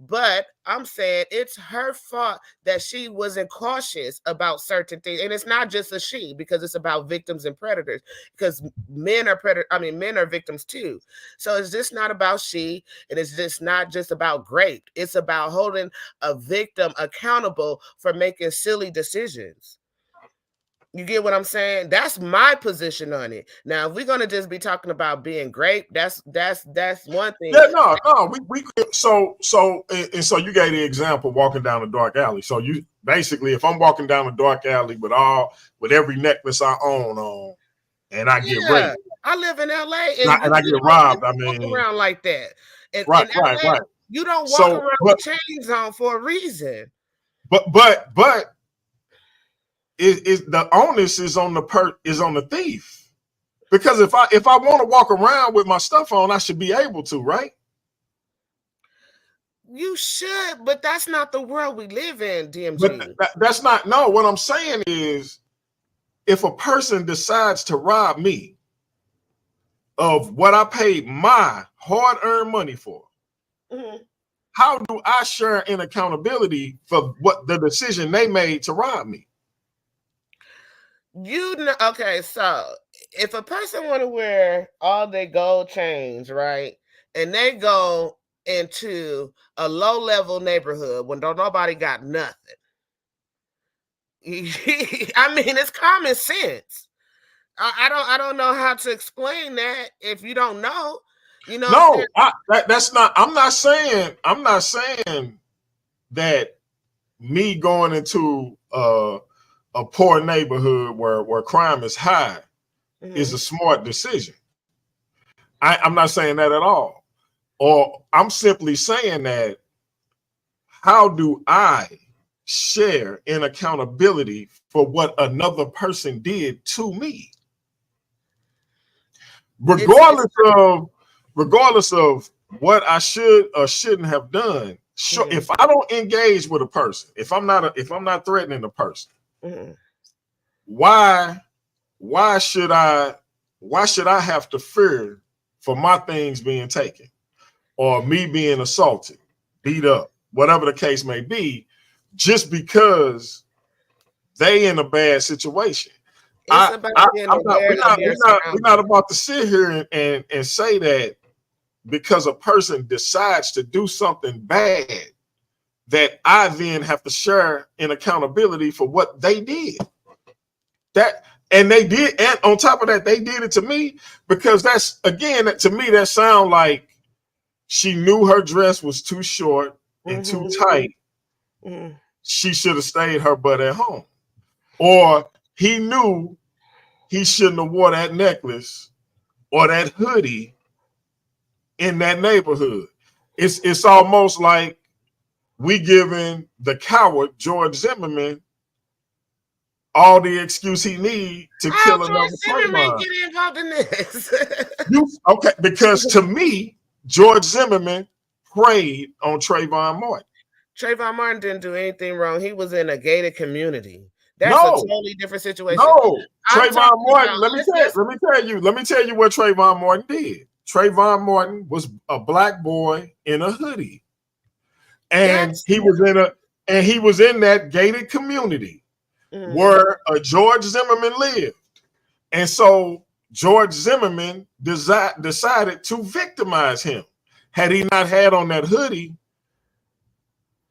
But I'm saying it's her fault that she wasn't cautious about certain things. And it's not just a she, because it's about victims and predators. Because men are men are victims too. So it's just not about she, and it's just not just about rape. It's about holding a victim accountable for making silly decisions. You get what I'm saying? That's my position on it. Now, if we're gonna just be talking about being great, that's one thing. Yeah, no. We so you gave the example walking down a dark alley. So you basically, if I'm walking down a dark alley with every necklace I own on, and I get raped, I live in LA, and I get robbed. I mean, walk around like that. And, right. You don't walk around with chains on for a reason. But. Is the onus is on the thief, because if I want to walk around with my stuff on, I should be able to, right? You should, but that's not the world we live in, DMG. But that's not. No, what I'm saying is, if a person decides to rob me of what I paid my hard-earned money for, how do I share in accountability for what the decision they made to rob me? Okay, so if a person want to wear all their gold chains, right, and they go into a low-level neighborhood when nobody got nothing, I mean, it's common sense. I don't know how to explain that if you don't know. No, that's not. I'm not saying that me going into a poor neighborhood where crime is high is a smart decision. I'm not saying that at all. Or I'm simply saying that, how do I share in accountability for what another person did to me? Regardless of what I should or shouldn't have done. Sure, Mm-hmm. if I don't engage with a person, if I'm not threatening a person, Mm-hmm. why should I have to fear for my things being taken or me being assaulted, beat up, whatever the case may be, just because they in a bad situation? It's about being aware of your surroundings. We're not about to sit here and say that because a person decides to do something bad, that I then have to share in accountability for what they did. And they did, and on top of that, they did it to me, because that's, again, to me, that sound like she knew her dress was too short and too tight. Mm-hmm. She should have stayed her butt at home. Or he knew he shouldn't have wore that necklace or that hoodie in that neighborhood. It's almost like we giving the coward George Zimmerman all the excuse he need to kill another Zimmerman get involved in this? Okay, because to me, George Zimmerman preyed on Trayvon Martin. Trayvon Martin didn't do anything wrong. He was in a gated community. That's a totally different situation. No, Trayvon Martin. Let me tell you what Trayvon Martin did. Trayvon Martin was a black boy in a hoodie, and he was in that gated community where a George Zimmerman lived, and so George Zimmerman decided to victimize him. Had he not had on that hoodie,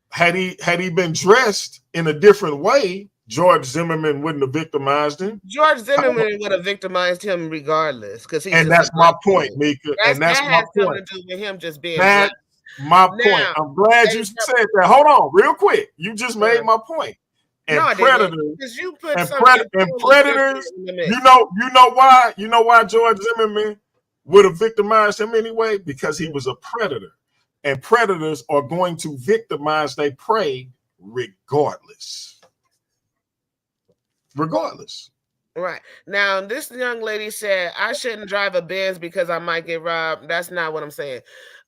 had he been dressed in a different way, George Zimmerman wouldn't have victimized him. George Zimmerman would have victimized him regardless, because that's my point, Meika. And that's my point. Something to do with him just being black. My point. I'm glad you said that. Hold on, real quick. You just made my point. And predators, you know why George Zimmerman would have victimized him anyway? Because he was a predator. And predators are going to victimize their prey regardless. Right. Now, this young lady said, I shouldn't drive a Benz because I might get robbed. That's not what I'm saying.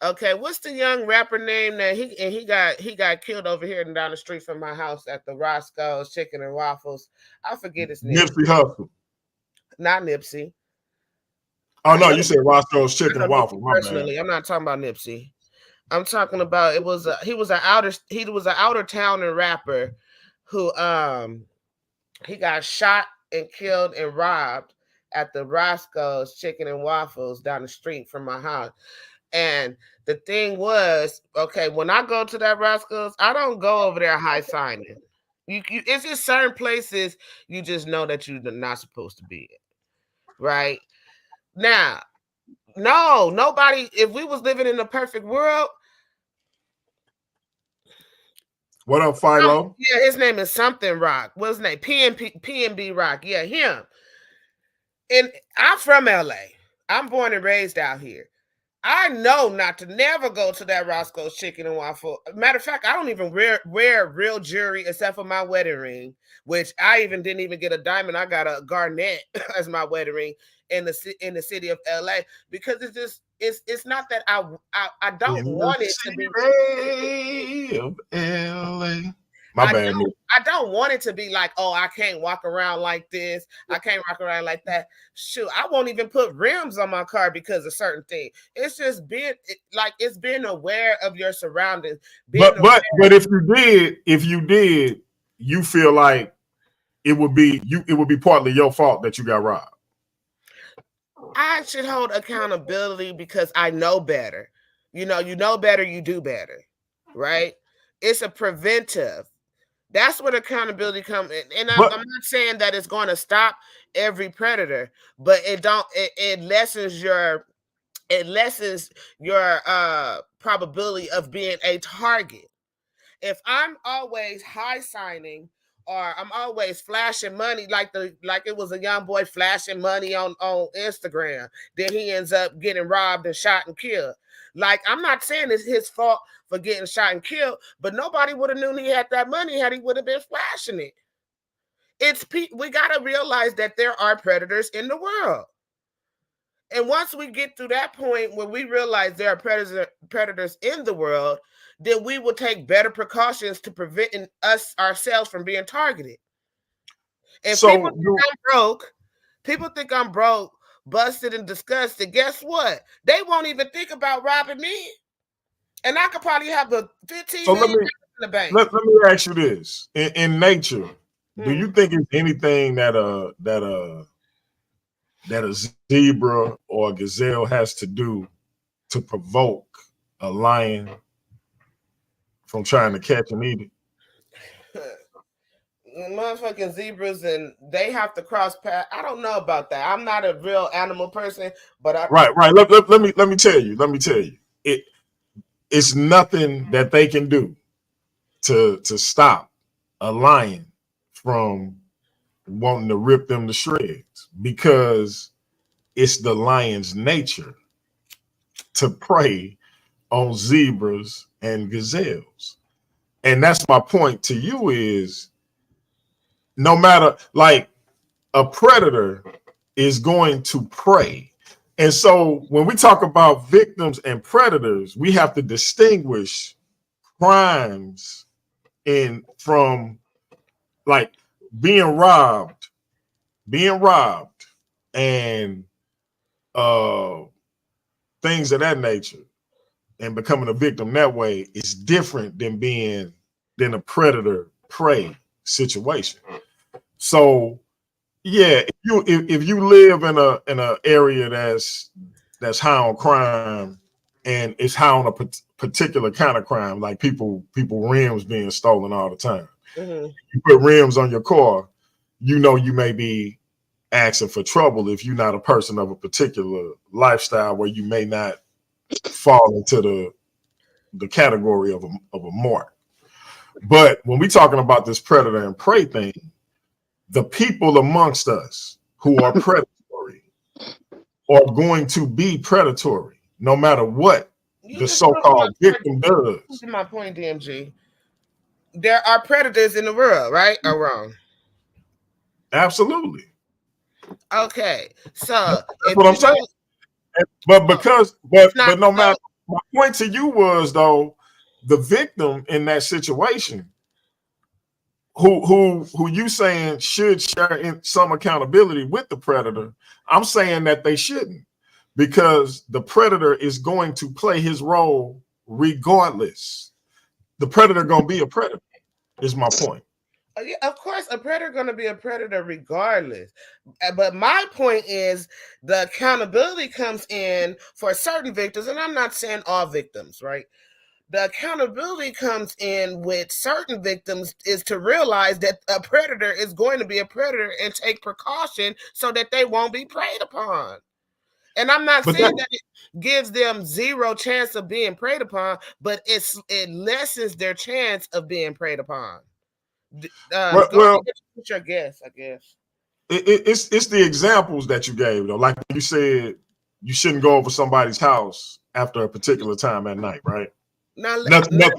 Okay, what's the young rapper name that he got killed over here and down the street from my house at the Roscoe's Chicken and Waffles? I forget his name. Nipsey Hussle. Not Nipsey. Oh no, you said Roscoe's Chicken and Waffles. Personally, I'm not talking about Nipsey. I'm talking about he was an outer towner rapper who he got shot and killed and robbed at the Roscoe's Chicken and Waffles down the street from my house. And the thing was, okay, when I go to that Roscoe's, I don't go over there high signing. It's just certain places you just know that you're not supposed to be in. Right? Now, nobody, if we was living in a perfect world. What up, Philo? Yeah, his name is something Rock. What's his name? PNB Rock. Yeah, him. And I'm from LA. I'm born and raised out here. I know not to never go to that Roscoe's Chicken and Waffle. Matter of fact, I don't even wear real jewelry except for my wedding ring, which I didn't even get a diamond. I got a garnet as my wedding ring in the city of LA, because it's not that I don't want it to be of LA. I don't want it to be like, oh, I can't walk around like this. I can't walk around like that. Shoot, I won't even put rims on my car because of certain things. It's just it's being aware of your surroundings. But if you did, you feel like it would be partly your fault that you got robbed. I should hold accountability because I know better. You know better, you do better, right? It's a preventive. That's where accountability comes in. And I'm not saying that it's going to stop every predator, but it lessens your probability of being a target. If I'm always high signing, or I'm always flashing money like it was a young boy flashing money on Instagram, then he ends up getting robbed and shot and killed. Like, I'm not saying it's his fault for getting shot and killed, but nobody would have known he had that money had he would have been flashing it. We got to realize that there are predators in the world. And once we get to that point where we realize there are predators in the world, then we will take better precautions to prevent ourselves from being targeted. If people think I'm broke, busted, and disgusted, guess what? They won't even think about robbing me. And I could probably have a 15 million in the bank. Let me ask you this. In nature, do you think it's anything that a zebra or a gazelle has to do to provoke a lion from trying to catch and eat it? Motherfucking zebras, and they have to cross paths. I don't know about that. I'm not a real animal person, but right. Let me tell you. It's nothing that they can do to stop a lion from wanting to rip them to shreds, because it's the lion's nature to prey on zebras and gazelles. And that's my point to you is, no matter, like, a predator is going to prey. And so when we talk about victims and predators, we have to distinguish crimes from like being robbed and things of that nature, and becoming a victim that way is different than a predator prey situation. So yeah, if you live in a area that's high on crime, and it's high on a particular kind of crime, like people rims being stolen all the time. You put rims on your car, you know you may be asking for trouble if you're not a person of a particular lifestyle where you may not fall into the category of a mark. But when we're talking about this predator and prey thing, the people amongst us who are predatory are going to be predatory no matter what the so-called victim does. This is my point, DMG. There are predators in the world, right or wrong? Absolutely. Okay, so that's what I'm saying. But no matter, my point to you was, though, the victim in that situation, who you saying should share in some accountability with the predator, I'm saying that they shouldn't, because the predator is going to play his role regardless. The predator gonna be a predator, is my point. Yeah, of course, a predator going to be a predator regardless. But my point is the accountability comes in for certain victims, and I'm not saying all victims, right? The accountability comes in with certain victims is to realize that a predator is going to be a predator and take precaution so that they won't be preyed upon. And I'm not saying that it gives them zero chance of being preyed upon, but it lessens their chance of being preyed upon. Well, your guess, I guess. It's the examples that you gave, though. Like you said, you shouldn't go over somebody's house after a particular time at night, right? Nothing good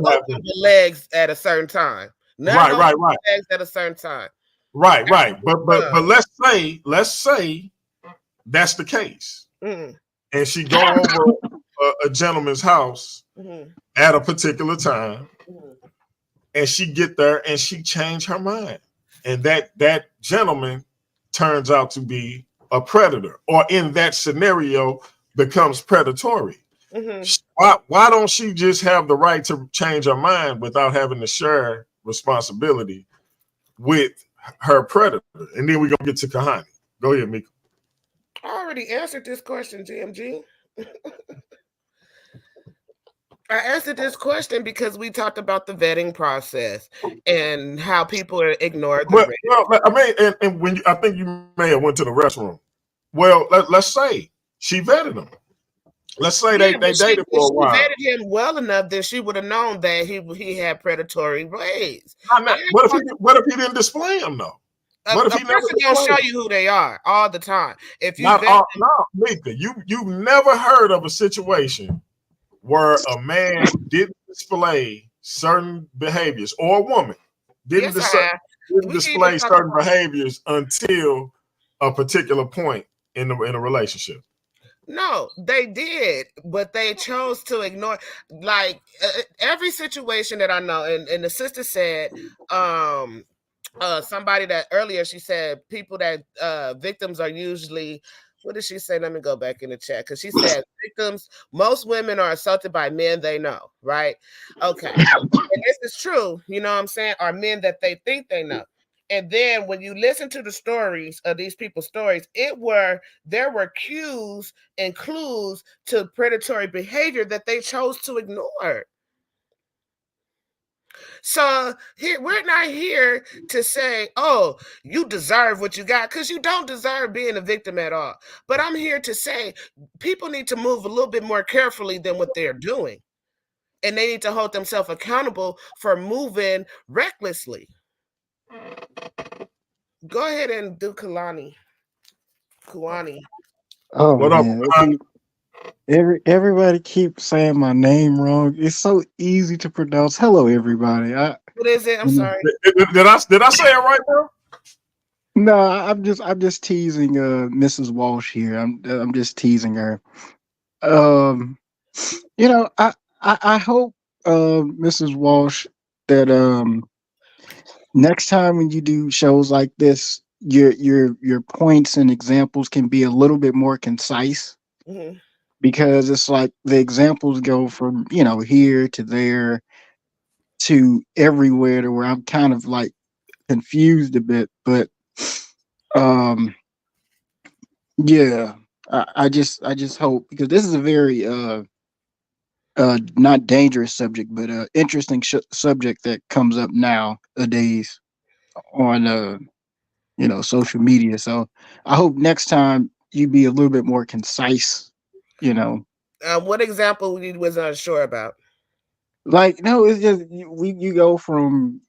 happens. Legs at a certain time. Right. Legs at a certain time. Right. But let's say that's the case, and she go over a gentleman's house at a particular time. And she get there and she changed her mind. And that gentleman turns out to be a predator, or in that scenario becomes predatory. Why don't she just have the right to change her mind without having to share responsibility with her predator? And then we're going to get to Kahani. Go ahead, Meika. I already answered this question, DMG. I answered this question because we talked about the vetting process and how people are ignored. Well, I mean, and when I think you may have went to the restroom. Well, let's say she vetted him. Let's say they dated for a while. If she vetted him well enough, then she would have known that he had predatory ways. What if he didn't display him though? A But if he never person gonna show displays, you who they are all the time. If you not vet all, them, no, Mika, you've never heard of a situation where a man didn't display certain behaviors, or a woman didn't, yes, I have. didn't We can even display talk certain about. behaviors until a particular point in a relationship. No, they did, but they chose to ignore. Like every situation that I know, and the sister said, um, somebody that earlier she said people that victims are usually. What did she say? Let me go back in the chat because she said victims. Most women are assaulted by men they know, right? Okay, and this is true. You know what I'm saying? Are men that they think they know. And then when you listen to the stories of these people's stories, there were cues and clues to predatory behavior that they chose to ignore. So here we're not here to say, oh, you deserve what you got, because you don't deserve being a victim at all. But I'm here to say people need to move a little bit more carefully than what they're doing. And they need to hold themselves accountable for moving recklessly. Go ahead and do Kalani. Kuani. Oh What up? man, everybody keeps saying my name wrong. It's so easy to pronounce. Hello, everybody. What is it? I'm sorry. Did I say it right, bro? No, I'm just teasing Mrs. Walsh here. I'm just teasing her. Um, I hope Mrs. Walsh that next time when you do shows like this, your points and examples can be a little bit more concise, Mm-hmm. because it's like the examples go from here to there to everywhere, to where I'm kind of like confused a bit. But um yeah, I just hope, because this is a very not dangerous subject, but interesting subject that comes up nowadays on social media. So I hope next time you be a little bit more concise. You know, What example you was unsure about? like, no, it's just you go from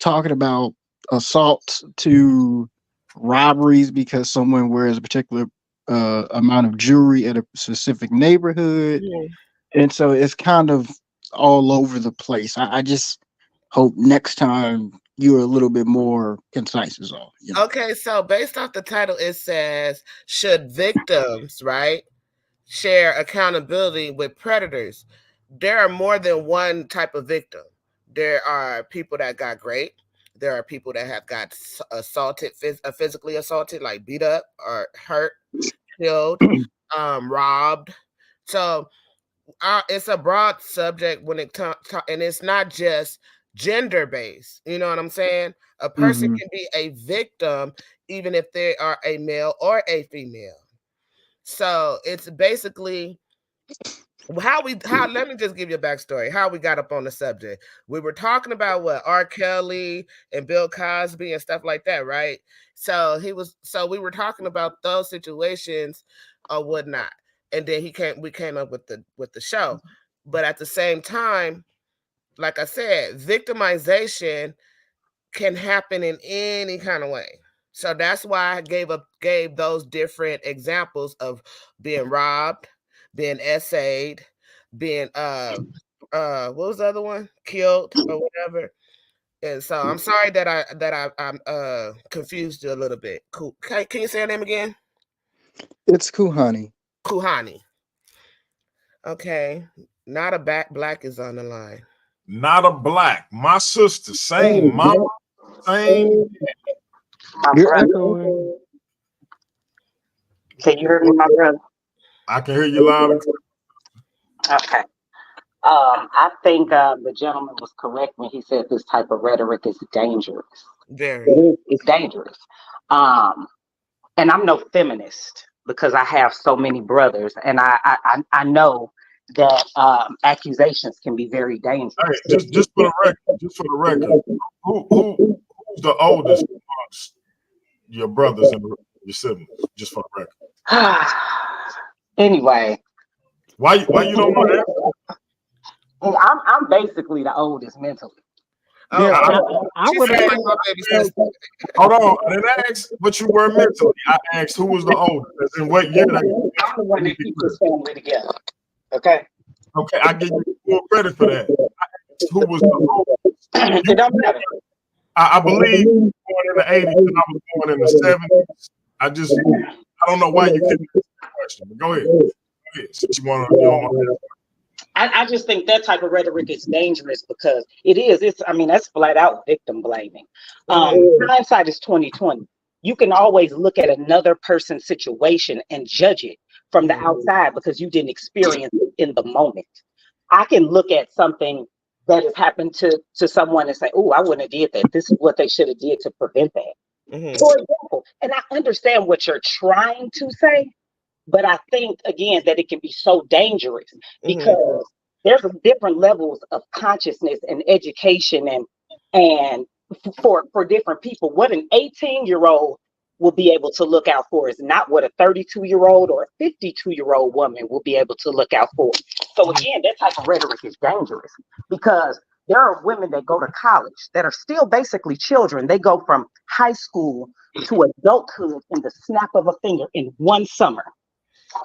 talking about assaults to robberies because someone wears a particular amount of jewelry at a specific neighborhood, Mhm. and so it's kind of all over the place. I just hope next time you're a little bit more concise, is all. Okay, so based off the title, it says, should victims, right, share accountability with predators? There are more than one type of victim. There are people that got raped. There are people that have got assaulted, physically assaulted, like beat up or hurt, killed, robbed. So it's a broad subject when and it's not just gender based. You know what I'm saying? A person Hmm. can be a victim even if they are a male or a female. So it's basically how let me just give you a backstory how we got up on the subject. We were talking about what R. Kelly and Bill Cosby and stuff like that, right? So we were talking about those situations or whatnot, and then we came up with the show. But at the same time, like I said, victimization can happen in any kind of way. So that's why I gave those different examples of being robbed, being essayed, being what was the other one? Killed or whatever. And so I'm sorry that I'm confused you a little bit. Cool. Can you say her name again? It's cool, honey. Kuhani. Okay. Not a black is on the line. Not a black. My sister, same mama, same. My You're brother. echoing. Can you hear me, my brother? I can hear you loud and clear. Okay. I think the gentleman was correct when he said this type of rhetoric is dangerous. Very. It's dangerous. And I'm no feminist because I have so many brothers, and I know that accusations can be very dangerous. Hey, just for the record, who's the oldest amongst your brothers and your siblings? Just for the record. Anyway, Why you don't want to answer? I'm basically the oldest mentally. Oh, Yeah, I she would sound have. like my baby sister. Hold on. I didn't ask what you were mentally. I asked who was the oldest and what year they were. I'm the one that keeps this family together. Okay. Okay, I give you full credit for that. I asked who was the oldest. It don't matter. I believe you were born in the 80s and I was born in the 70s. I don't know why you couldn't answer the question, but go ahead. Go ahead. Since you want to, I just think that type of rhetoric is dangerous because that's flat out victim blaming. Hindsight is 2020. You can always look at another person's situation and judge it from the outside because you didn't experience it in the moment. I can look at something that has happened to someone and say, "Oh, I wouldn't have did that. This is what they should have did to prevent that." For example, and I understand what you're trying to say, but I think again that it can be so dangerous because there's different levels of consciousness and education and for different people. What an 18-year-old will be able to look out for is not what a 32-year-old or a 52-year-old woman will be able to look out for. So again, that type of rhetoric is dangerous because there are women that go to college that are still basically children. They go from high school to adulthood in the snap of a finger in one summer.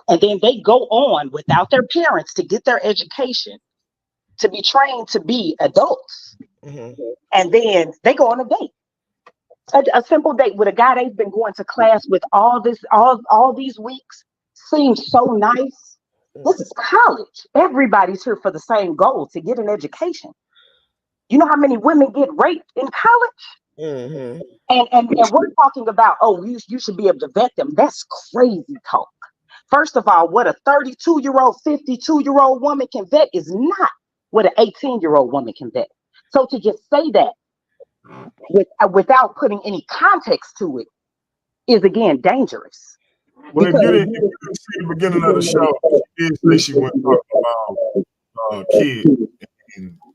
And then they go on without their parents to get their education, to be trained to be adults. And then they go on a date. A simple date with a guy they've been going to class with all these weeks seems so nice. This is college. Everybody's here for the same goal, to get an education. You know how many women get raped in college? And we're talking about, oh, you should be able to vet them. That's crazy talk. First of all, what a 32-year-old, 52-year-old woman can vet is not what an 18-year-old woman can vet. So to just say that without putting any context to it is, again, dangerous. Well, if you didn't see the beginning of the show, she did say she went talking about kids.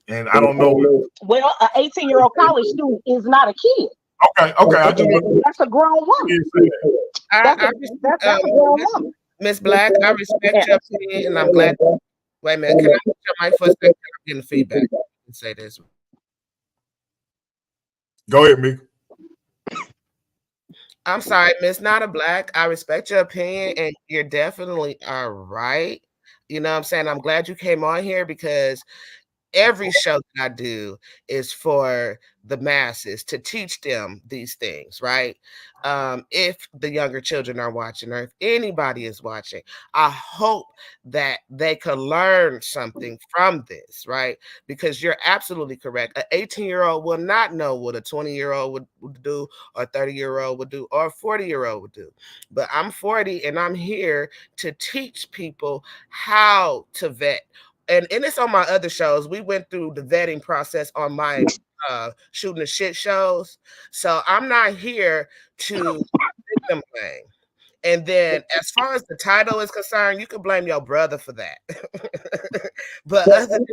And I don't know. Well, an 18-year-old college student is not a kid. Okay. That's a grown woman. That's a grown woman. Miss Black, I respect your opinion, and I'm glad. Wait a minute, can I put your mic for a second? I'm getting feedback. Say this. Go ahead, Meika. I'm sorry, Miss Not a Black. I respect your opinion, and you're definitely all right. You know what I'm saying? I'm glad you came on here because every show that I do is for the masses, to teach them these things, right? If the younger children are watching, or if anybody is watching, I hope that they could learn something from this, right? Because you're absolutely correct. An 18-year-old will not know what a 20-year-old would do, or a 30-year-old would do, or a 40-year-old would do. But I'm 40 and I'm here to teach people how to vet. And it's on my other shows. We went through the vetting process on my shooting the shit shows. So I'm not here to victim blame. And then as far as the title is concerned, you can blame your brother for that. But other than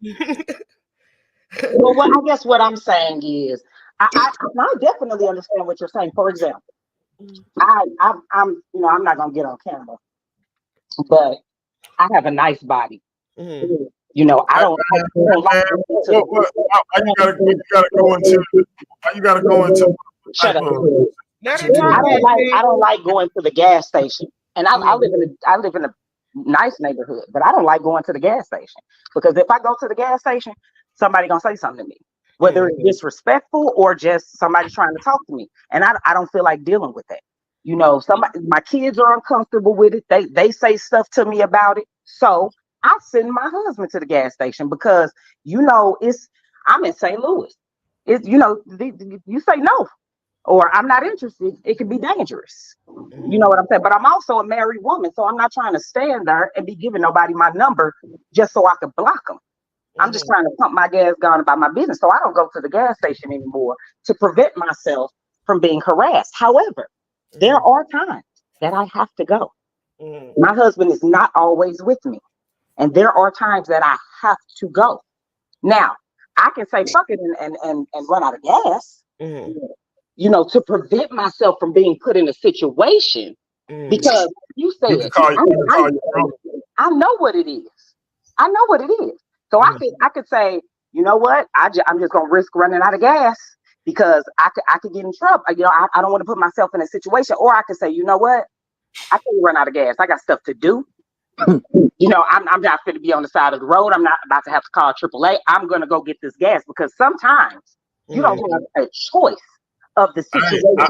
that, well, I guess what I'm saying is I definitely understand what you're saying. For example, I'm not gonna get on camera, but I have a nice body. You know, I don't like why you gotta go into shut up. I don't like going to the gas station. And I live in a nice neighborhood, but I don't like going to the gas station because if I go to the gas station, somebody gonna say something to me, whether it's disrespectful or just somebody trying to talk to me. And I don't feel like dealing with that. You know, my kids are uncomfortable with it. They say stuff to me about it. So I send my husband to the gas station because, you know, I'm in St. Louis. You say no or I'm not interested, it can be dangerous. You know what I'm saying? But I'm also a married woman, so I'm not trying to stand there and be giving nobody my number just so I can block them. I'm just trying to pump my gas, going about my business. So I don't go to the gas station anymore to prevent myself from being harassed. However, there are times that I have to go. My husband is not always with me. And there are times that I have to go. Now, I can say fuck it and run out of gas, you know, to prevent myself from being put in a situation. Because you said, I know what it is. I know what it is. So I could say, you know what? I'm just gonna risk running out of gas because I could get in trouble. You know, I don't want to put myself in a situation. Or I could say, you know what? I can't run out of gas. I got stuff to do. You know, I'm not going to be on the side of the road. I'm not about to have to call AAA. I'm going to go get this gas because sometimes you don't have a choice of the situation. I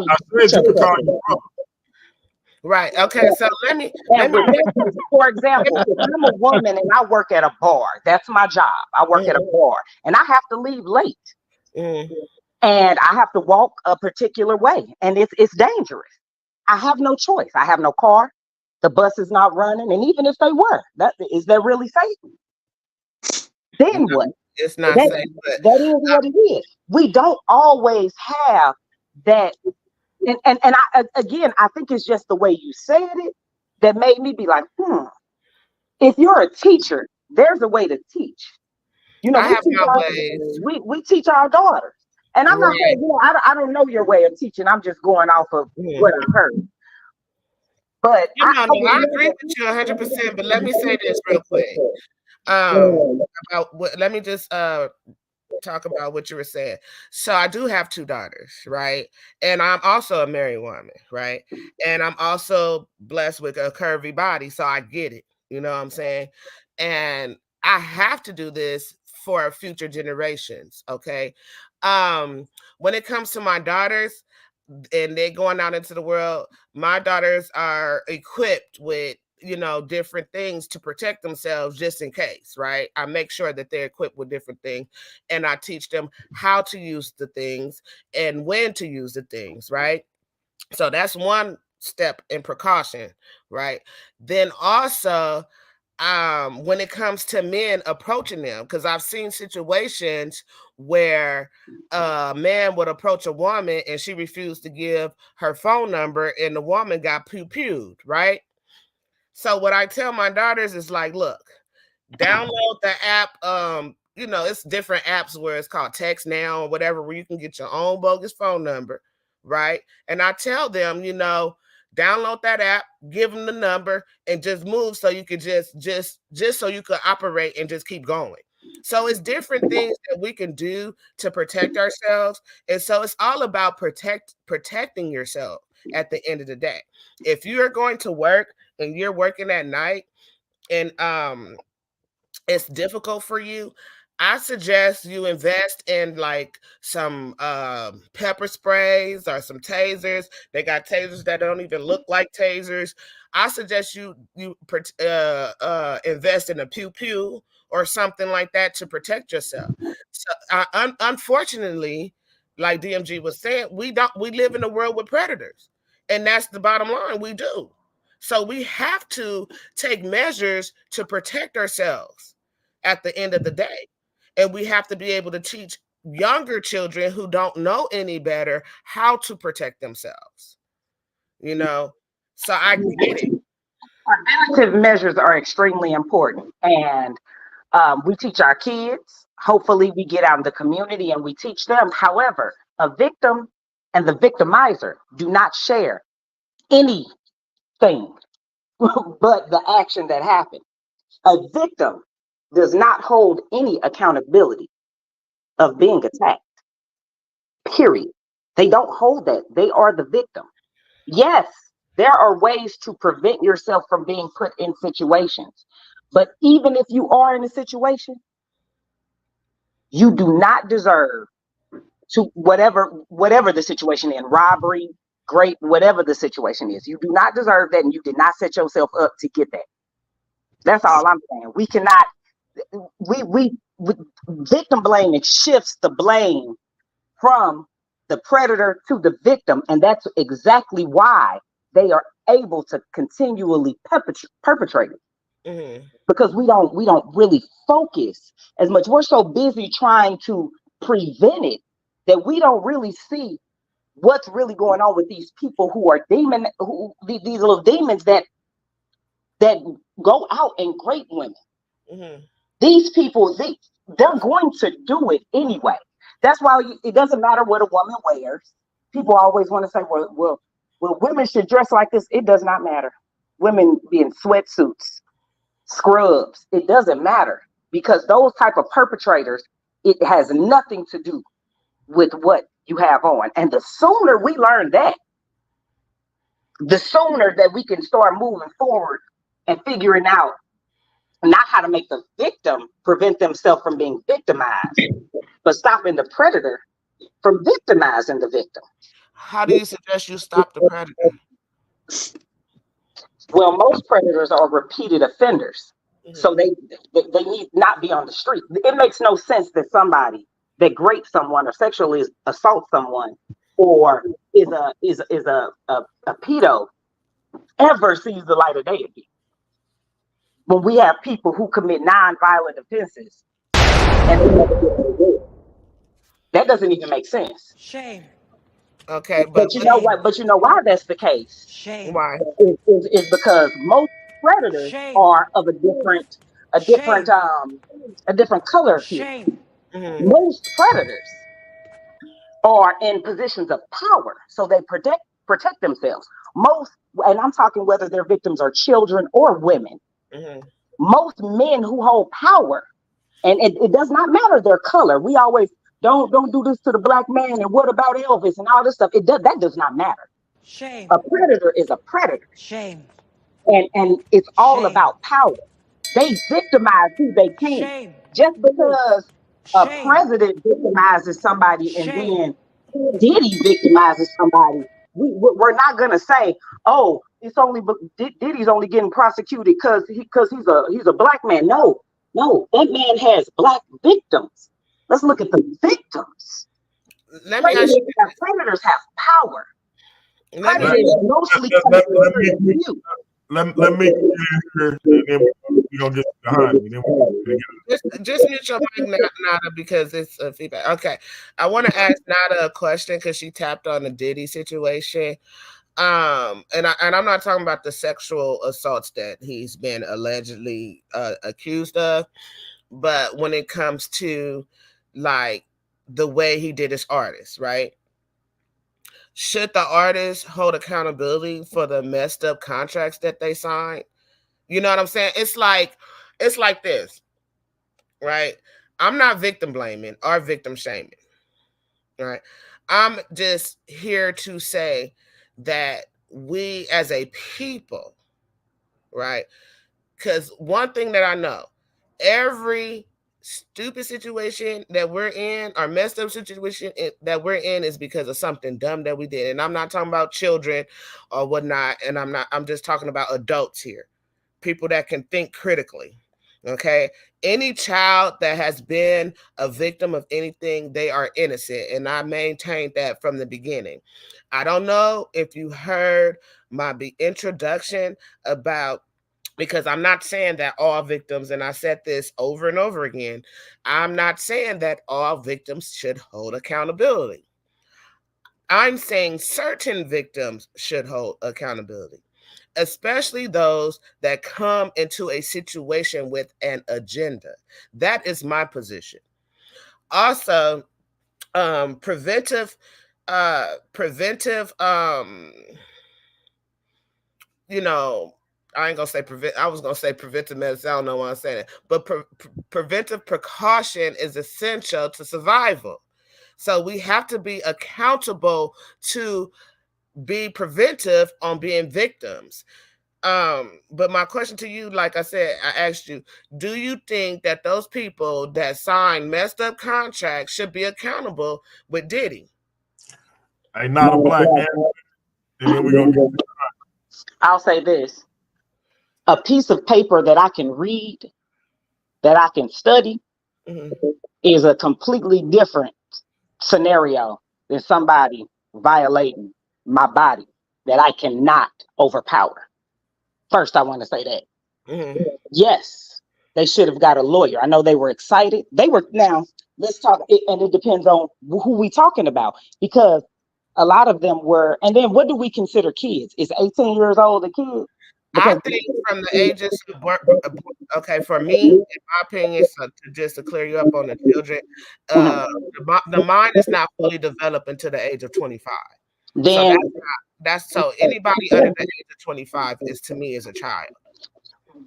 said you could call your brother. Right. Okay. So let me. For example, if I'm a woman and I work at a bar, that's my job. I work at a bar and I have to leave late. And I have to walk a particular way. And it's dangerous. I have no choice. I have no car. The bus is not running. And even if they were, is that really safe? Then what? It's not safe. But that is what it is. We don't always have that. And I think it's just the way you said it that made me be like, if you're a teacher, there's a way to teach. You know, I have my ways. We teach our daughters. And I'm not saying, you know, I don't know your way of teaching. I'm just going off of what I heard. But I agree with you 100%. But let me say this real quick. Let me just talk about what you were saying. So I do have 2 daughters, right? And I'm also a married woman, right? And I'm also blessed with a curvy body, so I get it. You know what I'm saying? And I have to do this for future generations, okay? When it comes to my daughters and they're going out into the world, my daughters are equipped with, you know, different things to protect themselves just in case, right? I make sure that they're equipped with different things and I teach them how to use the things and when to use the things, right? So that's one step in precaution, right? Then also, when it comes to men approaching them, because I've seen situations where a man would approach a woman and she refused to give her phone number and the woman got pew-pewed, right? So what I tell my daughters is like, look, download the app. You know, it's different apps where it's called Text Now or whatever, where you can get your own bogus phone number, right? And I tell them, you know, download that app, give them the number, and just move so you could just so you could operate and just keep going. So it's different things that we can do to protect ourselves. And so it's all about protecting yourself at the end of the day. If you are going to work and you're working at night and it's difficult for you, I suggest you invest in like some pepper sprays or some tasers. They got tasers that don't even look like tasers. I suggest you invest in a pew pew or something like that to protect yourself. So, unfortunately, like DMG was saying, we live in a world with predators, and that's the bottom line. We do. So we have to take measures to protect ourselves at the end of the day. And we have to be able to teach younger children who don't know any better how to protect themselves. You know, so I get it. Preventative measures are extremely important. And we teach our kids. Hopefully we get out in the community and we teach them. However, a victim and the victimizer do not share anything but the action that happened. A victim does not hold any accountability of being attacked. Period. They don't hold that. They are the victim. Yes, there are ways to prevent yourself from being put in situations. But even if you are in a situation, you do not deserve to whatever the situation is, robbery, great, whatever the situation is, you do not deserve that, and you did not set yourself up to get that. That's all I'm saying. We cannot. We victim blaming shifts the blame from the predator to the victim, and that's exactly why they are able to continually perpetrate it. Mm-hmm. Because we don't really focus as much. We're so busy trying to prevent it that we don't really see what's really going on with these people who are these little demons that go out and grape women. Mm-hmm. These people, they're going to do it anyway. That's why it doesn't matter what a woman wears. People always want to say, well, women should dress like this. It does not matter. Women be in sweatsuits, scrubs. It doesn't matter, because those type of perpetrators it has nothing to do with what you have on. And the sooner we learn that, the sooner that we can start moving forward and figuring out not how to make the victim prevent themselves from being victimized, but stopping the predator from victimizing the victim. How do you suggest you stop the predator? Well, most predators are repeated offenders, so they need not be on the street. It makes no sense that somebody that rapes someone or sexually assaults someone or is a pedo ever sees the light of day again. When we have people who commit non-violent offenses and they never get rewarded, that doesn't even make sense. Shame. Okay, But you know what? But you know why that's the case? Shame. why? Is because most predators Shame. are of a different color hue. Shame. Most predators are in positions of power, so they protect themselves. Most, and I'm talking whether their victims are children or women. Most men who hold power, and it does not matter their color. We always don't do this to the black man, and what about Elvis and all this stuff? That does not matter. Shame. A predator is a predator. Shame. And it's all Shame. about power. They victimize who they can. Shame. Just because a Shame. president victimizes somebody Shame. and then Diddy victimizes somebody, we're not gonna say, oh, it's only Diddy's only getting prosecuted because he's a black man. No, that man has black victims. Let's look at the victims. Let me ask you. Predators have power. Let me and then we're gonna get behind me. Just mute your mic, Nada, because it's feedback. Okay, I want to ask Nada a question because she tapped on the Diddy situation. And I'm not talking about the sexual assaults that he's been allegedly accused of, but when it comes to like the way he did his artists, right? Should the artists hold accountability for the messed up contracts that they signed? You know what I'm saying? It's like this, right? I'm not victim blaming or victim shaming, right? I'm just here to say that we as a people, right? Because one thing that I know, every stupid situation that we're in, or messed up situation that we're in, is because of something dumb that we did. And I'm not talking about children or whatnot, and I'm just talking about adults here, people that can think critically. Okay, any child that has been a victim of anything, they are innocent, and I maintained that from the beginning. I don't know if you heard my introduction about, because I'm not saying that all victims, and I said this over and over again, I'm not saying that all victims should hold accountability. I'm saying certain victims should hold accountability, especially those that come into a situation with an agenda. That is my position. Also, preventive, you know, I ain't gonna say I was gonna say preventive medicine. I don't know why I'm saying it, but preventive precaution is essential to survival. So we have to be accountable to be preventive on being victims. But my question to you, like I said, I asked you, do you think that those people that sign messed up contracts should be accountable with Diddy? Hey, not a black man. And then we're gonna get. I'll say this. A piece of paper that I can read, that I can study, is a completely different scenario than somebody violating my body that I cannot overpower. First, I want to say that. Yes, they should have got a lawyer. I know they were excited. Now, let's talk, and it depends on who we talking about, because a lot of them were, and then what do we consider kids? Is 18 years old a kid? Because I think from the ages of work, okay, for me, in my opinion, so just to clear you up on the children, the mind is not fully developed until the age of 25. Then so that's so anybody under the age of 25 is, to me, is a child.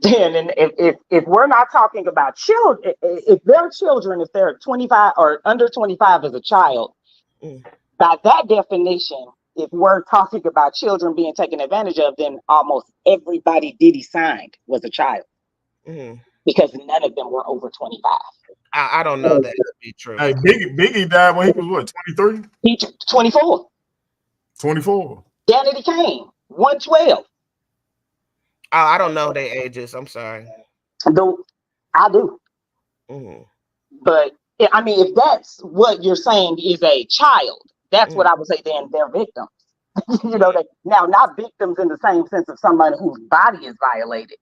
Then, and if we're not talking about children, if they're children, if they're 25 or under 25 as a child, by that definition, if we're talking about children being taken advantage of, then almost everybody Diddy signed was a child because none of them were over 25. I don't know that to be true. Hey, Biggie died when he was what, 23? He 24. 24. Danity Kane, 112. I don't know their ages. I'm sorry. Though I do. But I mean, if that's what you're saying is a child, that's what I would say. Then they're victims. You know, now not victims in the same sense of somebody whose body is violated,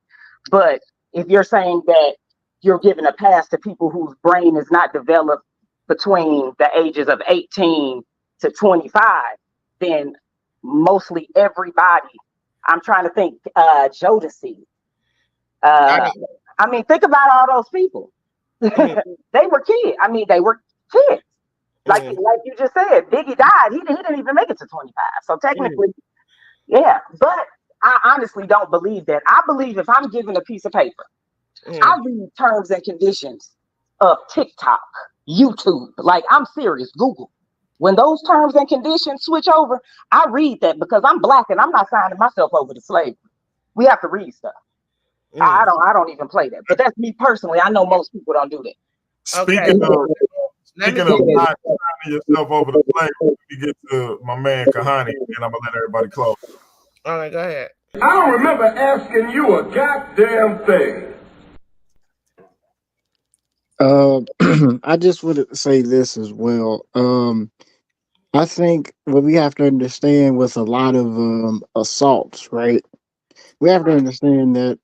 but if you're saying that you're giving a pass to people whose brain is not developed between the ages of 18 to 25, then mostly everybody. I'm trying to think. Jodeci. I mean, think about all those people. They were kids. I mean, they were kids. Like you just said, Biggie died. He didn't even make it to 25. So technically, yeah. But I honestly don't believe that. I believe if I'm given a piece of paper, I read terms and conditions of TikTok, YouTube. Like, I'm serious. Google. When those terms and conditions switch over, I read that because I'm Black and I'm not signing myself over to slavery. We have to read stuff. I don't even play that. But that's me personally. I know most people don't do that. Speaking of not signing yourself over to slavery, we get to my man Kahani, and I'm gonna let everybody close. All right, go ahead. I don't remember asking you a goddamn thing. I just want to say this as well. I think what we have to understand with a lot of assaults, right? We have to understand that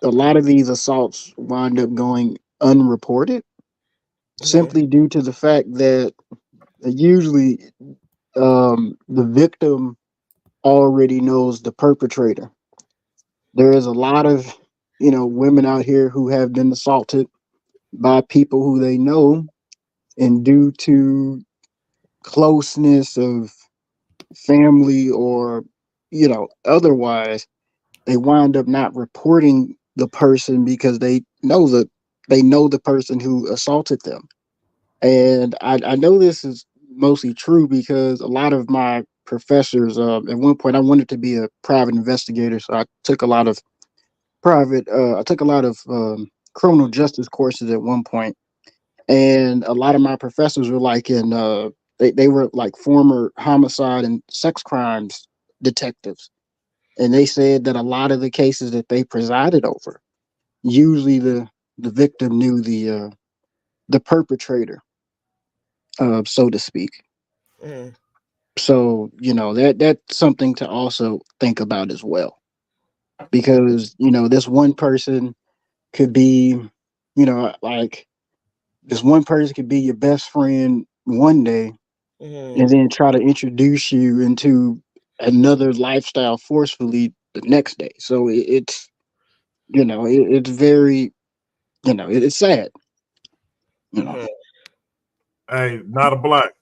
a lot of these assaults wind up going unreported simply due to the fact that usually the victim already knows the perpetrator. There is a lot of, women out here who have been assaulted by people who they know, and due to closeness of family or otherwise, they wind up not reporting the person because they know the person who assaulted them. And I know this is mostly true because a lot of my professors, at one point I wanted to be a private investigator, so I took a lot of criminal justice courses at one point. And a lot of my professors were like they were like former homicide and sex crimes detectives. And they said that a lot of the cases that they presided over, usually the victim knew the perpetrator, so to speak. So, that's something to also think about as well. Because, this one person could be, like this one person could be your best friend one day and then try to introduce you into another lifestyle forcefully the next day. So it's very, it's sad. Hey, not a Black.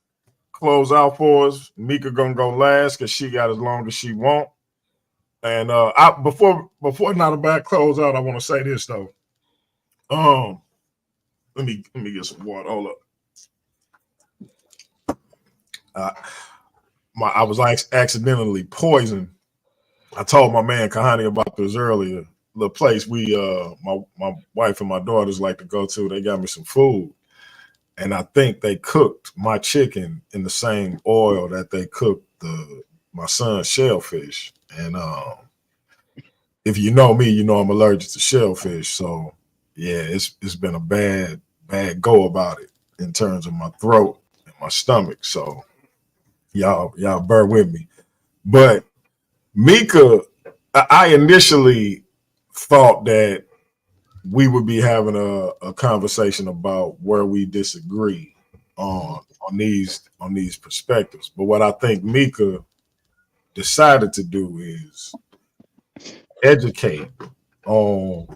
Close out for us. Meika gonna go last because she got as long as she want. And before not a Black close out, I want to say this though. Let me get some water. Hold up. I was accidentally poisoned. I told my man Kahani about this earlier. The place my wife and my daughters like to go to, they got me some food. And I think they cooked my chicken in the same oil that they cooked my son's shellfish. And if you know me, you know I'm allergic to shellfish. So yeah, it's been a bad go about it in terms of my throat and my stomach. So y'all bear with me. But Meika, I initially thought that we would be having a conversation about where we disagree on these perspectives. But what I think Meika decided to do is educate on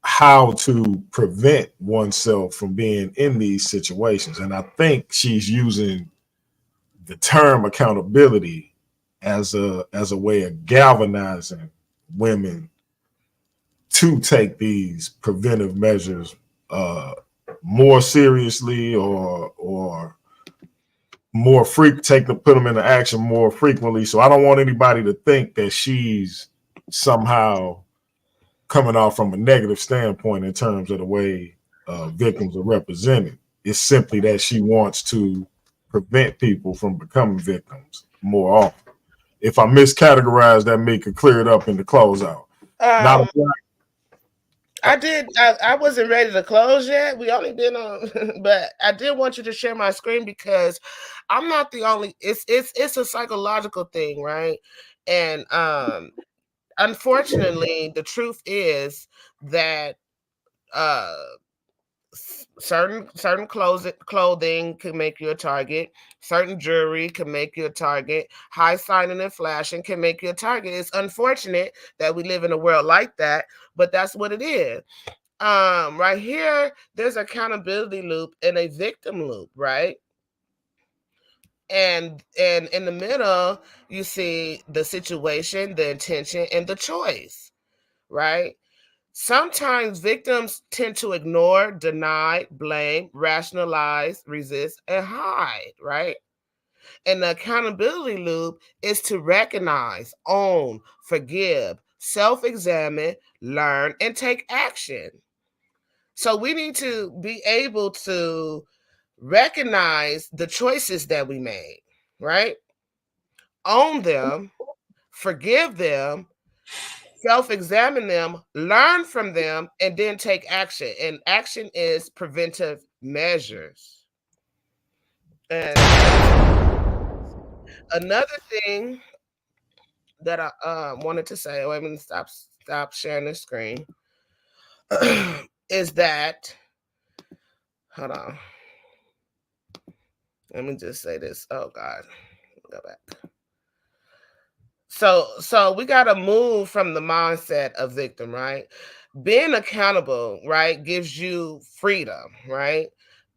how to prevent oneself from being in these situations. And I think she's using the term accountability as a way of galvanizing women to take these preventive measures more seriously or more put them into action more frequently. So I don't want anybody to think that she's somehow coming off from a negative standpoint in terms of the way victims are represented. It's simply that she wants to prevent people from becoming victims more often. If I miscategorize that, Meika, clear it up in the closeout. I did. I wasn't ready to close yet. We only been on, but I did want you to share my screen because I'm not the only. It's a psychological thing, right? And unfortunately, the truth is that certain clothing can make you a target. Certain jewelry can make you a target. High signing and flashing can make you a target. It's unfortunate that we live in a world like that, but that's what it is. Right here, there's accountability loop and a victim loop, right? And in the middle, you see the situation, the intention, and the choice, right? Sometimes victims tend to ignore, deny, blame, rationalize, resist, and hide, right? And the accountability loop is to recognize, own, forgive, self-examine, learn, and take action. So we need to be able to recognize the choices that we made, right? Own them, forgive them, self-examine them, learn from them, and then take action. And action is preventive measures. And another thing that I wanted to say, wait a minute, stop sharing the screen, is that, hold on. Let me just say this. Oh God, go back. So we got to move from the mindset of victim, right? Being accountable, right, gives you freedom, right?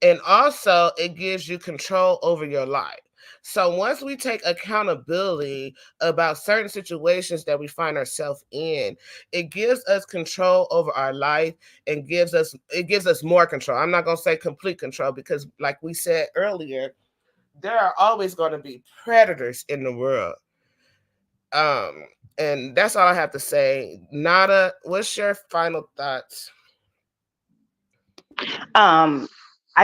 And also it gives you control over your life. So once we take accountability about certain situations that we find ourselves in, it gives us control over our life and gives us more control. I'm not going to say complete control because like we said earlier, there are always going to be predators in the world. And that's all I have to say. Nada, what's your final thoughts? I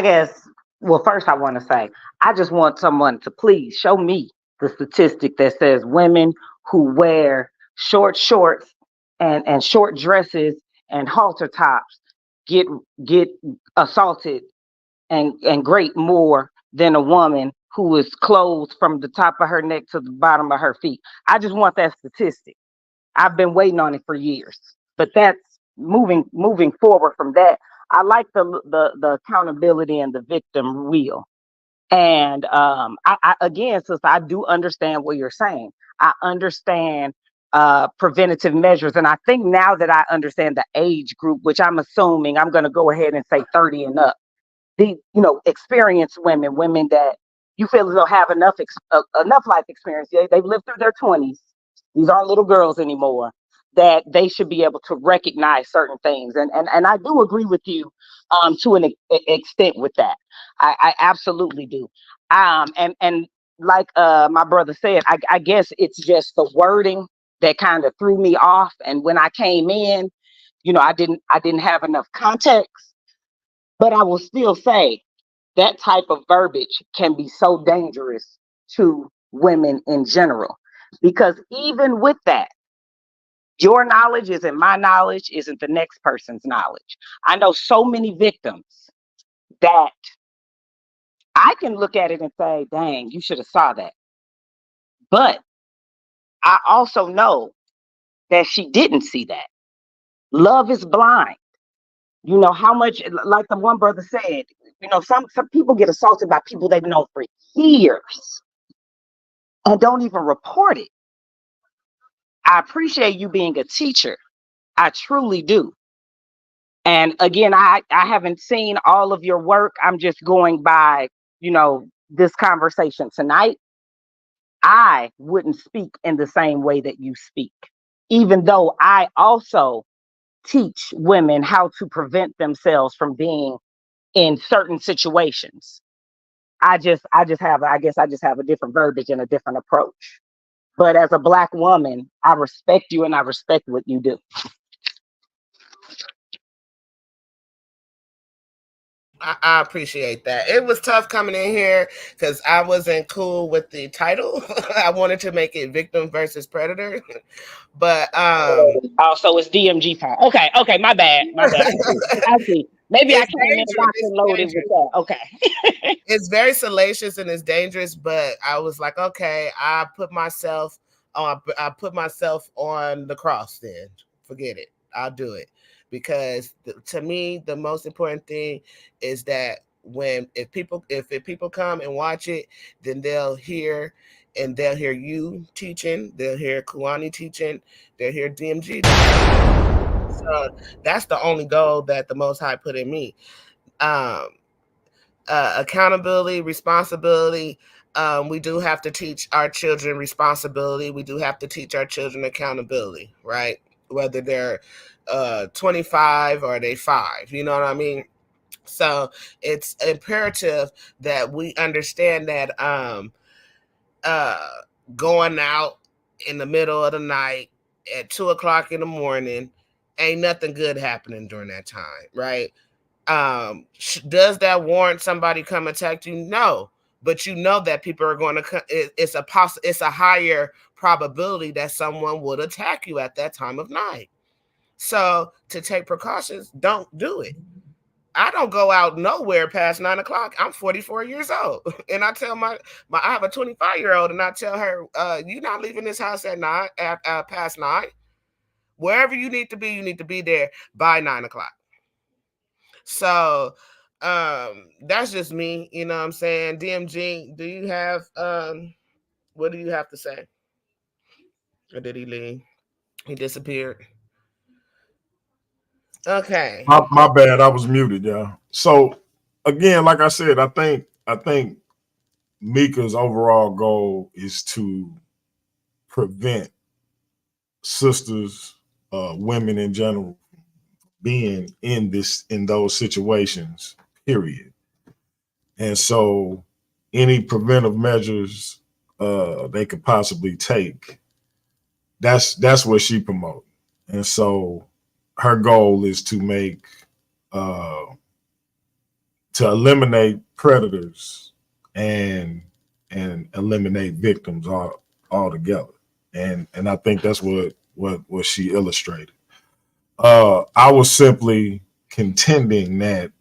guess, well, first I want to say, I just want someone to please show me the statistic that says women who wear short shorts and short dresses and halter tops get assaulted and great more than a woman who is clothed from the top of her neck to the bottom of her feet. I just want that statistic. I've been waiting on it for years. But that's moving forward from that. I like the accountability and the victim wheel. And I again, since I do understand what you're saying, I understand preventative measures. And I think now that I understand the age group, which I'm assuming I'm going to go ahead and say 30 and up, the experienced women that you feel as though have enough life experience. They've lived through their 20s. These aren't little girls anymore. That they should be able to recognize certain things, and I do agree with you to an extent with that. I absolutely do. And like my brother said, I guess it's just the wording that kind of threw me off. And when I came in, I didn't have enough context. But I will still say that type of verbiage can be so dangerous to women in general, because even with that, your knowledge isn't my knowledge, isn't the next person's knowledge. I know so many victims that I can look at it and say, dang, you should have saw that. But I also know that she didn't see that. Love is blind. How much, like the one brother said, some people get assaulted by people they've known for years and don't even report it. I appreciate you being a teacher. I truly do. And again, I haven't seen all of your work. I'm just going by, this conversation tonight. I wouldn't speak in the same way that you speak, even though I also teach women how to prevent themselves from being in certain situations. I guess I just have a different verbiage and a different approach. But as a Black woman, I respect you and I respect what you do. I appreciate that. It was tough coming in here because I wasn't cool with the title. I wanted to make it victim versus predator, but Also, it's DMG time. Okay, my bad. I see. Maybe I it's came in dangerous. locked and loaded with that. Okay. It's very salacious and it's dangerous, but I was like, okay, I put myself on the cross. Then forget it. I'll do it because to me, the most important thing is that if people come and watch it, then they'll hear you teaching, they'll hear Kuani teaching, they'll hear DMG. So that's the only goal that the Most High put in me. Accountability, responsibility. We do have to teach our children responsibility. We do have to teach our children accountability, right? Whether they're 25 or they 5, you know what I mean? So it's imperative that we understand that going out in the middle of the night at 2:00 in the morning ain't nothing good happening during that time, right? Does that warrant somebody come attack you? No, but you know that people are going to. It's a higher probability that someone would attack you at that time of night. So to take precautions, don't do it. I don't go out nowhere past 9:00. I'm 44 years old, and I tell I have a 25-year-old, and I tell her, "You're not leaving this house at past 9. Wherever you need to be there by 9:00." So that's just me, you know what I'm saying? DMG, do you have what do you have to say? Or did he leave? He disappeared. Okay. My bad, I was muted, yeah. So again, like I said, I think Meika's overall goal is to prevent sisters, women in general, being in those situations, period. And so any preventive measures they could possibly take, that's what she promotes. And so her goal is to make to eliminate predators and eliminate victims altogether. And I think that's what she illustrated. I was simply contending that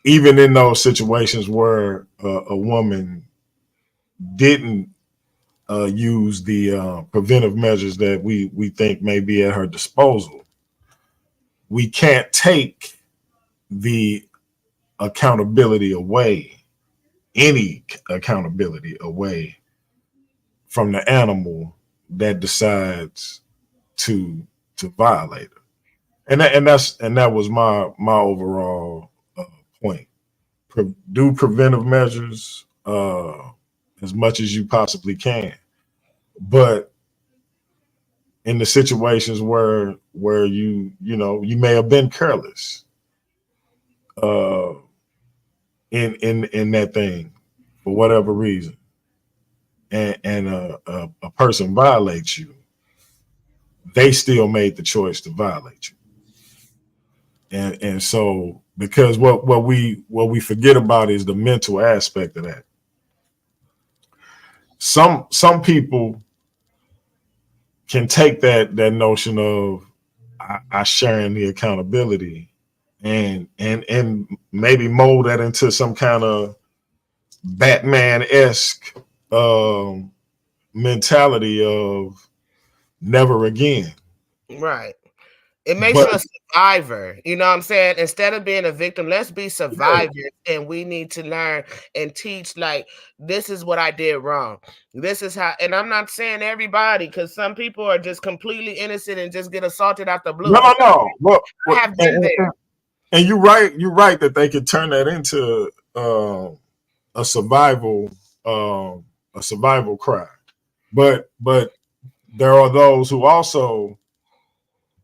even in those situations where a woman didn't use the preventive measures that we think may be at her disposal, we can't take the accountability away, any accountability away from the animal that decides to violate her. And that was my overall point. Do preventive measures as much as you possibly can, but in the situations where you may have been careless in that thing for whatever reason, and a person violates you, they still made the choice to violate you. And so because what we forget about is the mental aspect of that. Some people can take that notion of I sharing the accountability and maybe mold that into some kind of Batman-esque mentality of never again. Right. It makes But you a survivor. You know what I'm saying? Instead of being a victim, let's be survivors. And we need to learn and teach, like, this is what I did wrong. This is how, and I'm not saying everybody, because some people are just completely innocent and just get assaulted out the blue. no. Look, I have been there. And you're right that they could turn that into a survival cry. But there are those who also,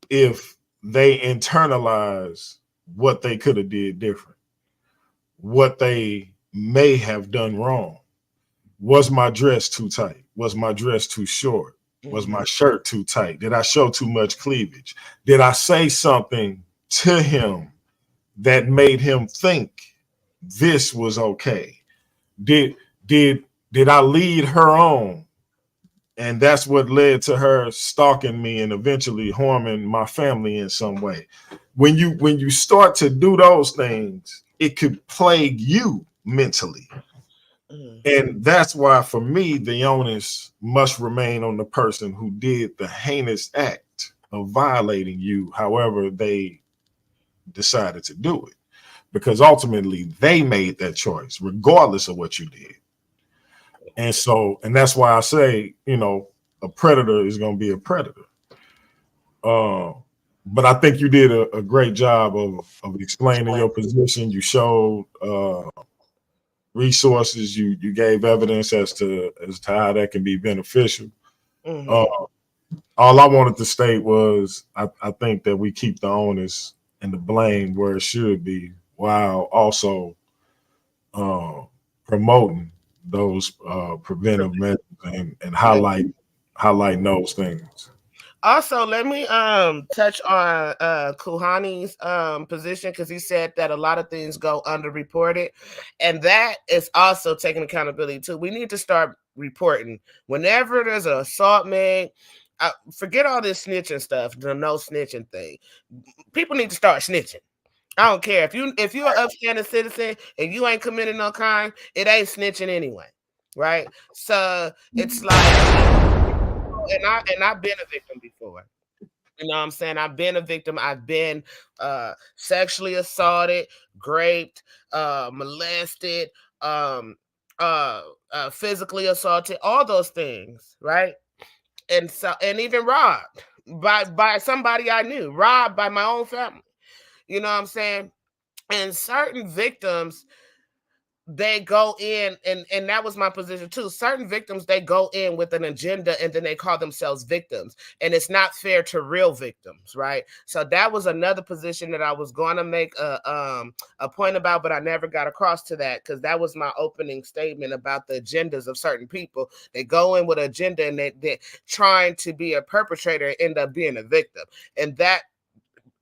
if they internalize what they could have did different, what they may have done wrong. Was my dress too tight? Was my dress too short? Was my shirt too tight? Did I show too much cleavage? Did I say something to him that made him think this was okay? Did did I lead her on? And that's what led to her stalking me and eventually harming my family in some way. When you start to do those things, it could plague you mentally. And that's why, for me, the onus must remain on the person who did the heinous act of violating you, however they decided to do it. Because ultimately, they made that choice, regardless of what you did. And so, and that's why I say, a predator is going to be a predator. But I think you did a great job of explaining your position. You showed resources, you gave evidence as to how that can be beneficial. All I wanted to state was I think that we keep the onus and the blame where it should be, while also promoting those preventive measures and highlighting those things. Also, let me touch on Kuhani's position, because he said that a lot of things go underreported, and that is also taking accountability too. We need to start reporting whenever there's an assault made. Forget all this snitching stuff, the no snitching thing. People need to start snitching. I don't care if you're an upstanding citizen and you ain't committing no crime, it ain't snitching anyway, right? So it's like. And I've been a victim before. You know what I'm saying? I've been a victim. I've been sexually assaulted, raped, molested, physically assaulted, all those things, right? And even robbed by somebody I knew, robbed by my own family. You know what I'm saying? And certain victims, they go in, and that was my position too. Certain victims, they go in with an agenda and then they call themselves victims, and it's not fair to real victims, right? So that was another position that I was going to make a point about, but I never got across to that, because that was my opening statement about the agendas of certain people. They go in with an agenda and they're trying to be a perpetrator and end up being a victim, and that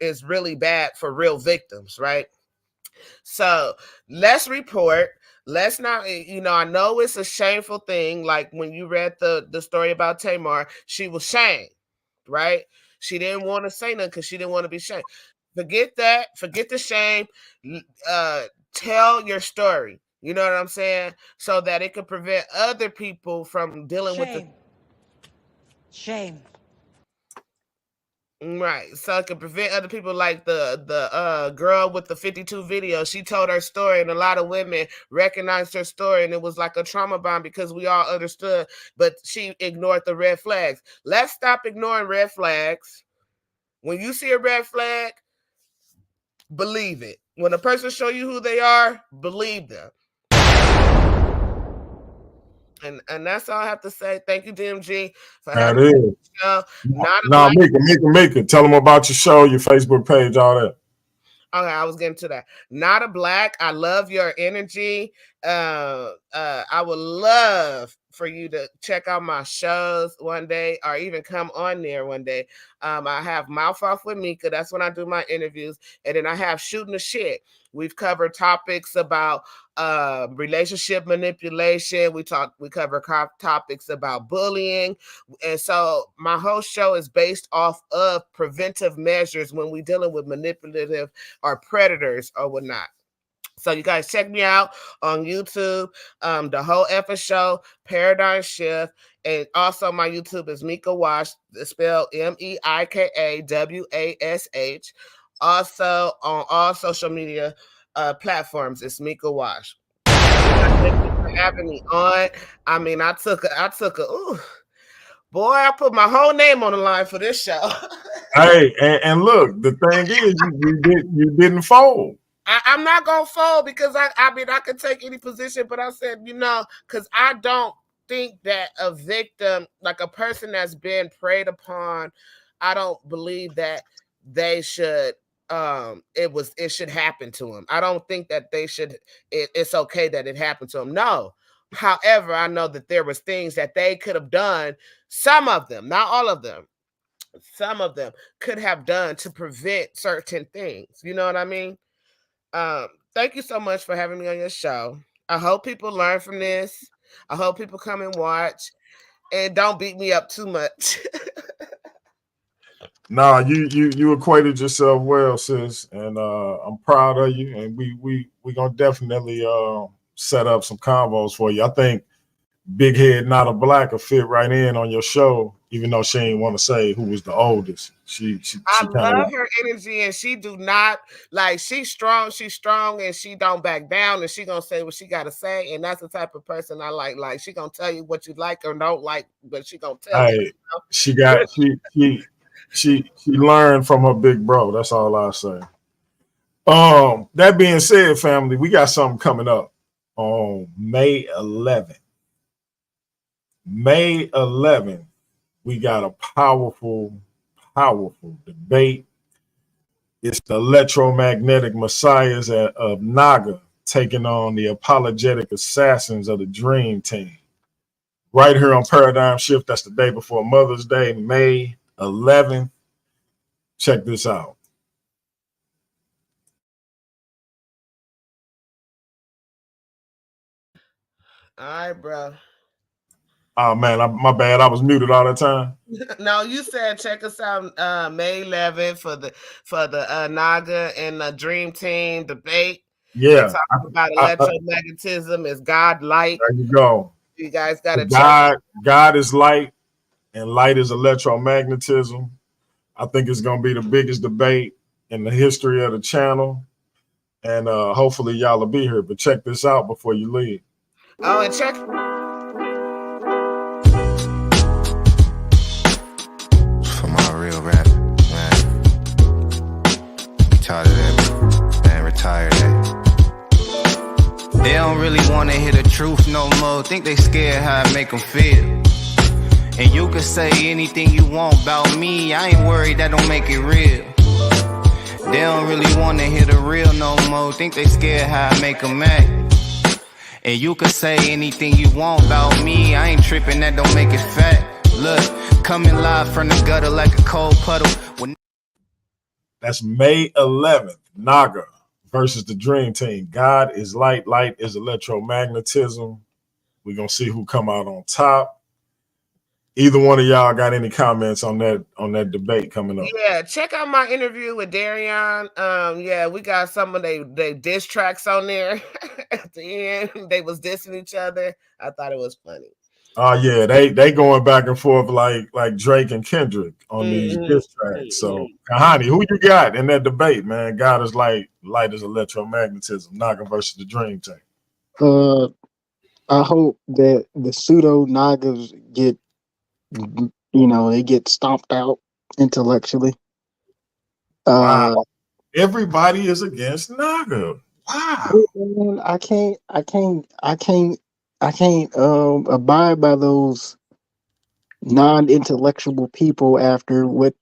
is really bad for real victims, right? So let's report. Let's not, I know it's a shameful thing. Like when you read the story about Tamar, she was shamed, right? She didn't want to say nothing because she didn't want to be shamed. Forget that. Forget the shame. Tell your story. You know what I'm saying? So that it could prevent other people from dealing with the shame. Right. So it could prevent other people, like the girl with the 52 video. She told her story and a lot of women recognized her story, and it was like a trauma bomb because we all understood, but she ignored the red flags. Let's stop ignoring red flags. When you see a red flag, believe it. When a person show you who they are, believe them. And that's all I have to say. Thank you, DMG, for having me on the show. Meika. Tell them about your show, your Facebook page, all that. Okay, I was getting to that. Not a Black. I love your energy. I would love for you to check out my shows one day, or even come on there one day. I have Mouth Off with Meika. That's when I do my interviews. And then I have Shooting the Shit. We've covered topics about relationship manipulation. We cover topics about bullying. And so my whole show is based off of preventive measures when we're dealing with manipulative or predators or whatnot. So you guys check me out on YouTube, the whole effing show, Paradigm Shift. And also my YouTube is Meika Wash, spelled MEikaWash. Also on all social media platforms, it's Meika Wash. Thank you for having me on. I mean, I took ooh, boy, I put my whole name on the line for this show. Hey, and look, the thing is, you didn't fold. I'm not gonna fold, because I mean I could take any position, but I said, because I don't think that a victim, like a person that's been preyed upon, I don't believe that they should it should happen to him. I don't think that they should it's okay that it happened to him. No. However, I know that there was things that they could have done, some of them, not all of them. Some of them could have done to prevent certain things. You know what I mean? Thank you so much for having me on your show. I hope people learn from this. I hope people come and watch and don't beat me up too much. Nah, you equated yourself well, sis, and I'm proud of you. And we gonna definitely set up some convos for you. I think Big Head Not a Black will fit right in on your show, even though she ain't want to say who was the oldest. I love her energy, and she do not like. She's strong, and she don't back down, and she gonna say what she gotta say, and that's the type of person I like. Like she gonna tell you what you like or don't like, but she gonna tell you. She learned from her big bro. That's all I say. That being said, family, we got something coming up on May 11th. May 11th, we got a powerful debate. It's the electromagnetic messiahs of Naga taking on the apologetic assassins of the Dream Team. Right here on Paradigm Shift, that's the day before Mother's Day, May 11th. Check this out. All right, bro. Oh man, my bad. I was muted all the time. No, you said check us out May 11th for the Naga and the Dream Team debate. Yeah, they talk about electromagnetism is God light. There you go. You guys got to check. God is light, and light is electromagnetism. I think it's gonna be the biggest debate in the history of the channel, and hopefully y'all will be here. But check this out before you leave. Oh, and check. For my real rap, man. Tired of that, man. Retired that. They don't really want to hear the truth no more. Think they scared how I make them feel. And you can say anything you want about me. I ain't worried, that don't make it real. They don't really want to hear the real no more. Think they scared how I make them act. And you can say anything you want about me. I ain't tripping, that don't make it fat. Look, coming live from the gutter like a cold puddle. That's May 11th, Naga versus the Dream Team. God is light, light is electromagnetism. We're going to see who come out on top. Either one of y'all got any comments on that debate coming up? Yeah, check out my interview with Darion. Yeah, we got some of they diss tracks on there. At the end, they was dissing each other. I thought it was funny. Yeah, they going back and forth like Drake and Kendrick on these diss tracks. So, Kahani, who you got in that debate, man? God is light, light is electromagnetism. Naga versus the Dream Team. I hope that the pseudo Nagas get, they get stomped out intellectually. Wow. Everybody is against Naga. Wow. I can't abide by those non-intellectual people after what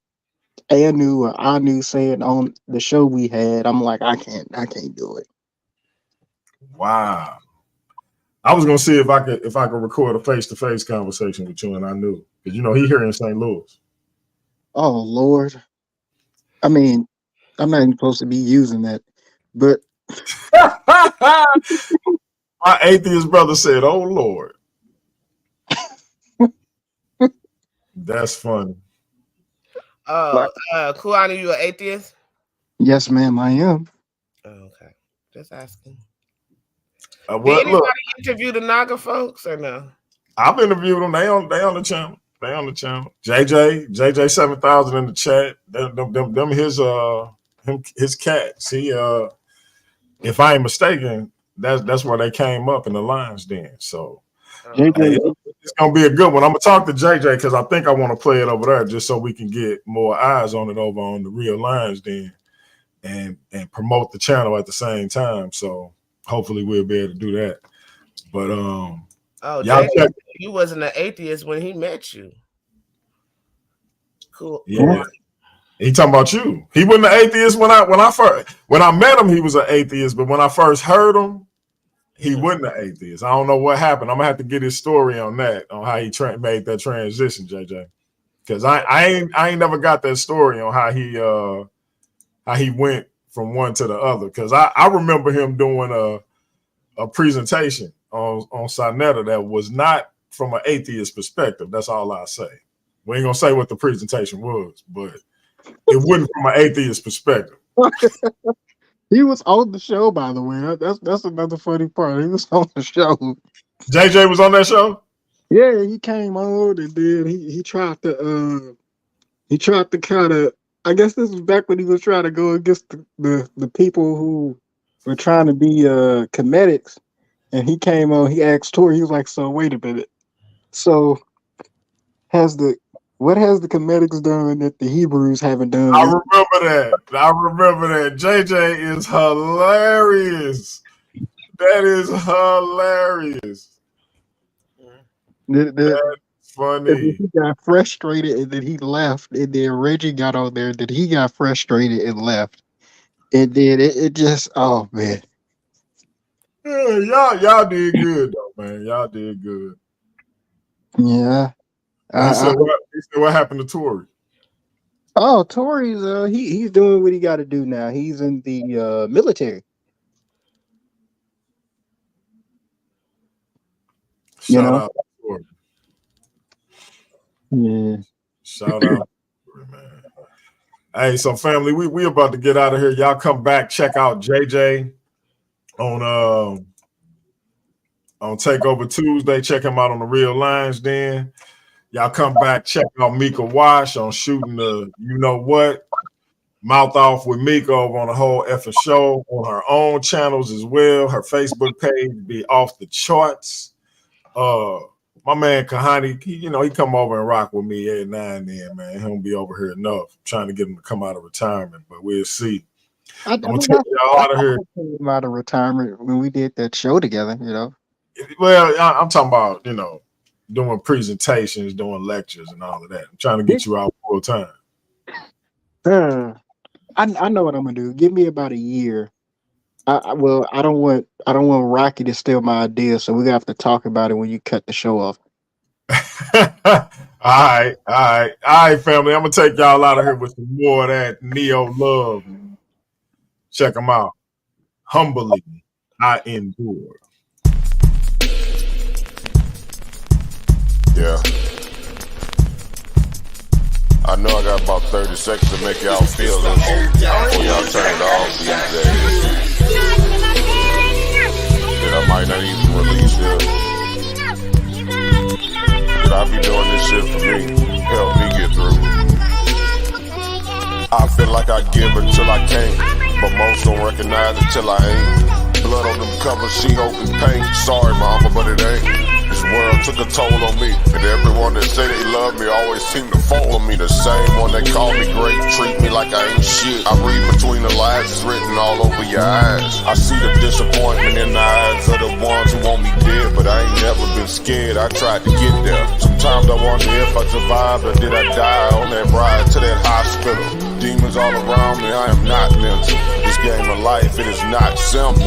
Anu said on the show we had. I'm like, I can't do it. Wow. I was gonna see if I could record a face-to-face conversation with you and Anu, because he here in St. Louis. Oh Lord. I mean, I'm not even supposed to be using that, but my atheist brother said, "Oh Lord." That's funny. Kuani, you an atheist? Yes, ma'am, I am. Okay, just asking. Did anybody interview the Naga folks or no? I've interviewed them. They on the channel. They on the channel. JJ 7000 in the chat. Them his cats. He if I ain't mistaken, that's where they came up in the Lions Den. So it's gonna be a good one. I'm gonna talk to JJ because I think I want to play it over there just so we can get more eyes on it over on the real Lions Den and promote the channel at the same time. So hopefully we'll be able to do that. But y'all check. You wasn't an atheist when he met you. Cool. Yeah. He talking about you. He wasn't an atheist when I met him. He was an atheist, but when I first heard him, he wasn't an atheist. I don't know what happened. I'm gonna have to get his story on that, on how he made that transition, JJ. Because I ain't never got that story on how he went from one to the other. Because I remember him doing a presentation on Sonetta that was not from an atheist perspective. That's all I say. We ain't gonna say what the presentation was, but it wasn't from an atheist perspective. He was on the show, by the way. That's another funny part. He was on the show. JJ was on that show? Yeah, he came on and then he tried to kind of, I guess this was back when he was trying to go against the people who were trying to be comedics, and he came on, he asked Tori, he was like, so wait a minute. So what has the comedics done that the Hebrews haven't done? I remember that. JJ is hilarious. That is hilarious. That's funny. He got frustrated and then he left. And then Reggie got on there. Then he got frustrated and left. And then it just, oh man. Yeah, y'all did good though, man. Y'all did good. Yeah. He said what happened to Tori? Oh, Tori's he's doing what he got to do now. He's in the military. Shout out to Tori. Yeah. Shout out, man. Hey, so family, we about to get out of here. Y'all come back, check out JJ on Takeover Tuesday. Check him out on the Real Lines then. Y'all come back, check out Meika Wash on Shooting the You Know What. Mouth Off with Meika over on the Whole Effing Show on her own channels as well. Her Facebook page be off the charts. My man Kahani, he come over and rock with me every now and then, man. He don't be over here enough. I'm trying to get him to come out of retirement, but we'll see. I'm gonna take y'all out of here. Came out of retirement when we did that show together, Well, I'm talking about, doing presentations, doing lectures and all of that. I'm trying to get you out full time. I know what I'm gonna do. Give me about a year. I don't want Rocky to steal my idea, so we're gonna have to talk about it when you cut the show off. All right, family. I'm gonna take y'all out of here with some more of that Neo love. Check them out. Humbly, I endure. Yeah. I know I got about 30 seconds to make y'all feel it before y'all turn it off these days. That I might not even release this. But I be doing this shit for me. Help me get through. I feel like I give until I can't, but most don't recognize it till I ain't. Blood on them covers, she hoping paint. Sorry mama, but it ain't. This world took a toll on me, and everyone that say they love me always seem to follow me. The same one that called me great, treat me like I ain't shit. I read between the lines, it's written all over your eyes. I see the disappointment in the eyes of the ones who want me dead, but I ain't never been scared. I tried to get there. Sometimes I wonder if I survived or did I die on that ride to that hospital. Demons all around me, I am not mental. This game of life, it is not simple.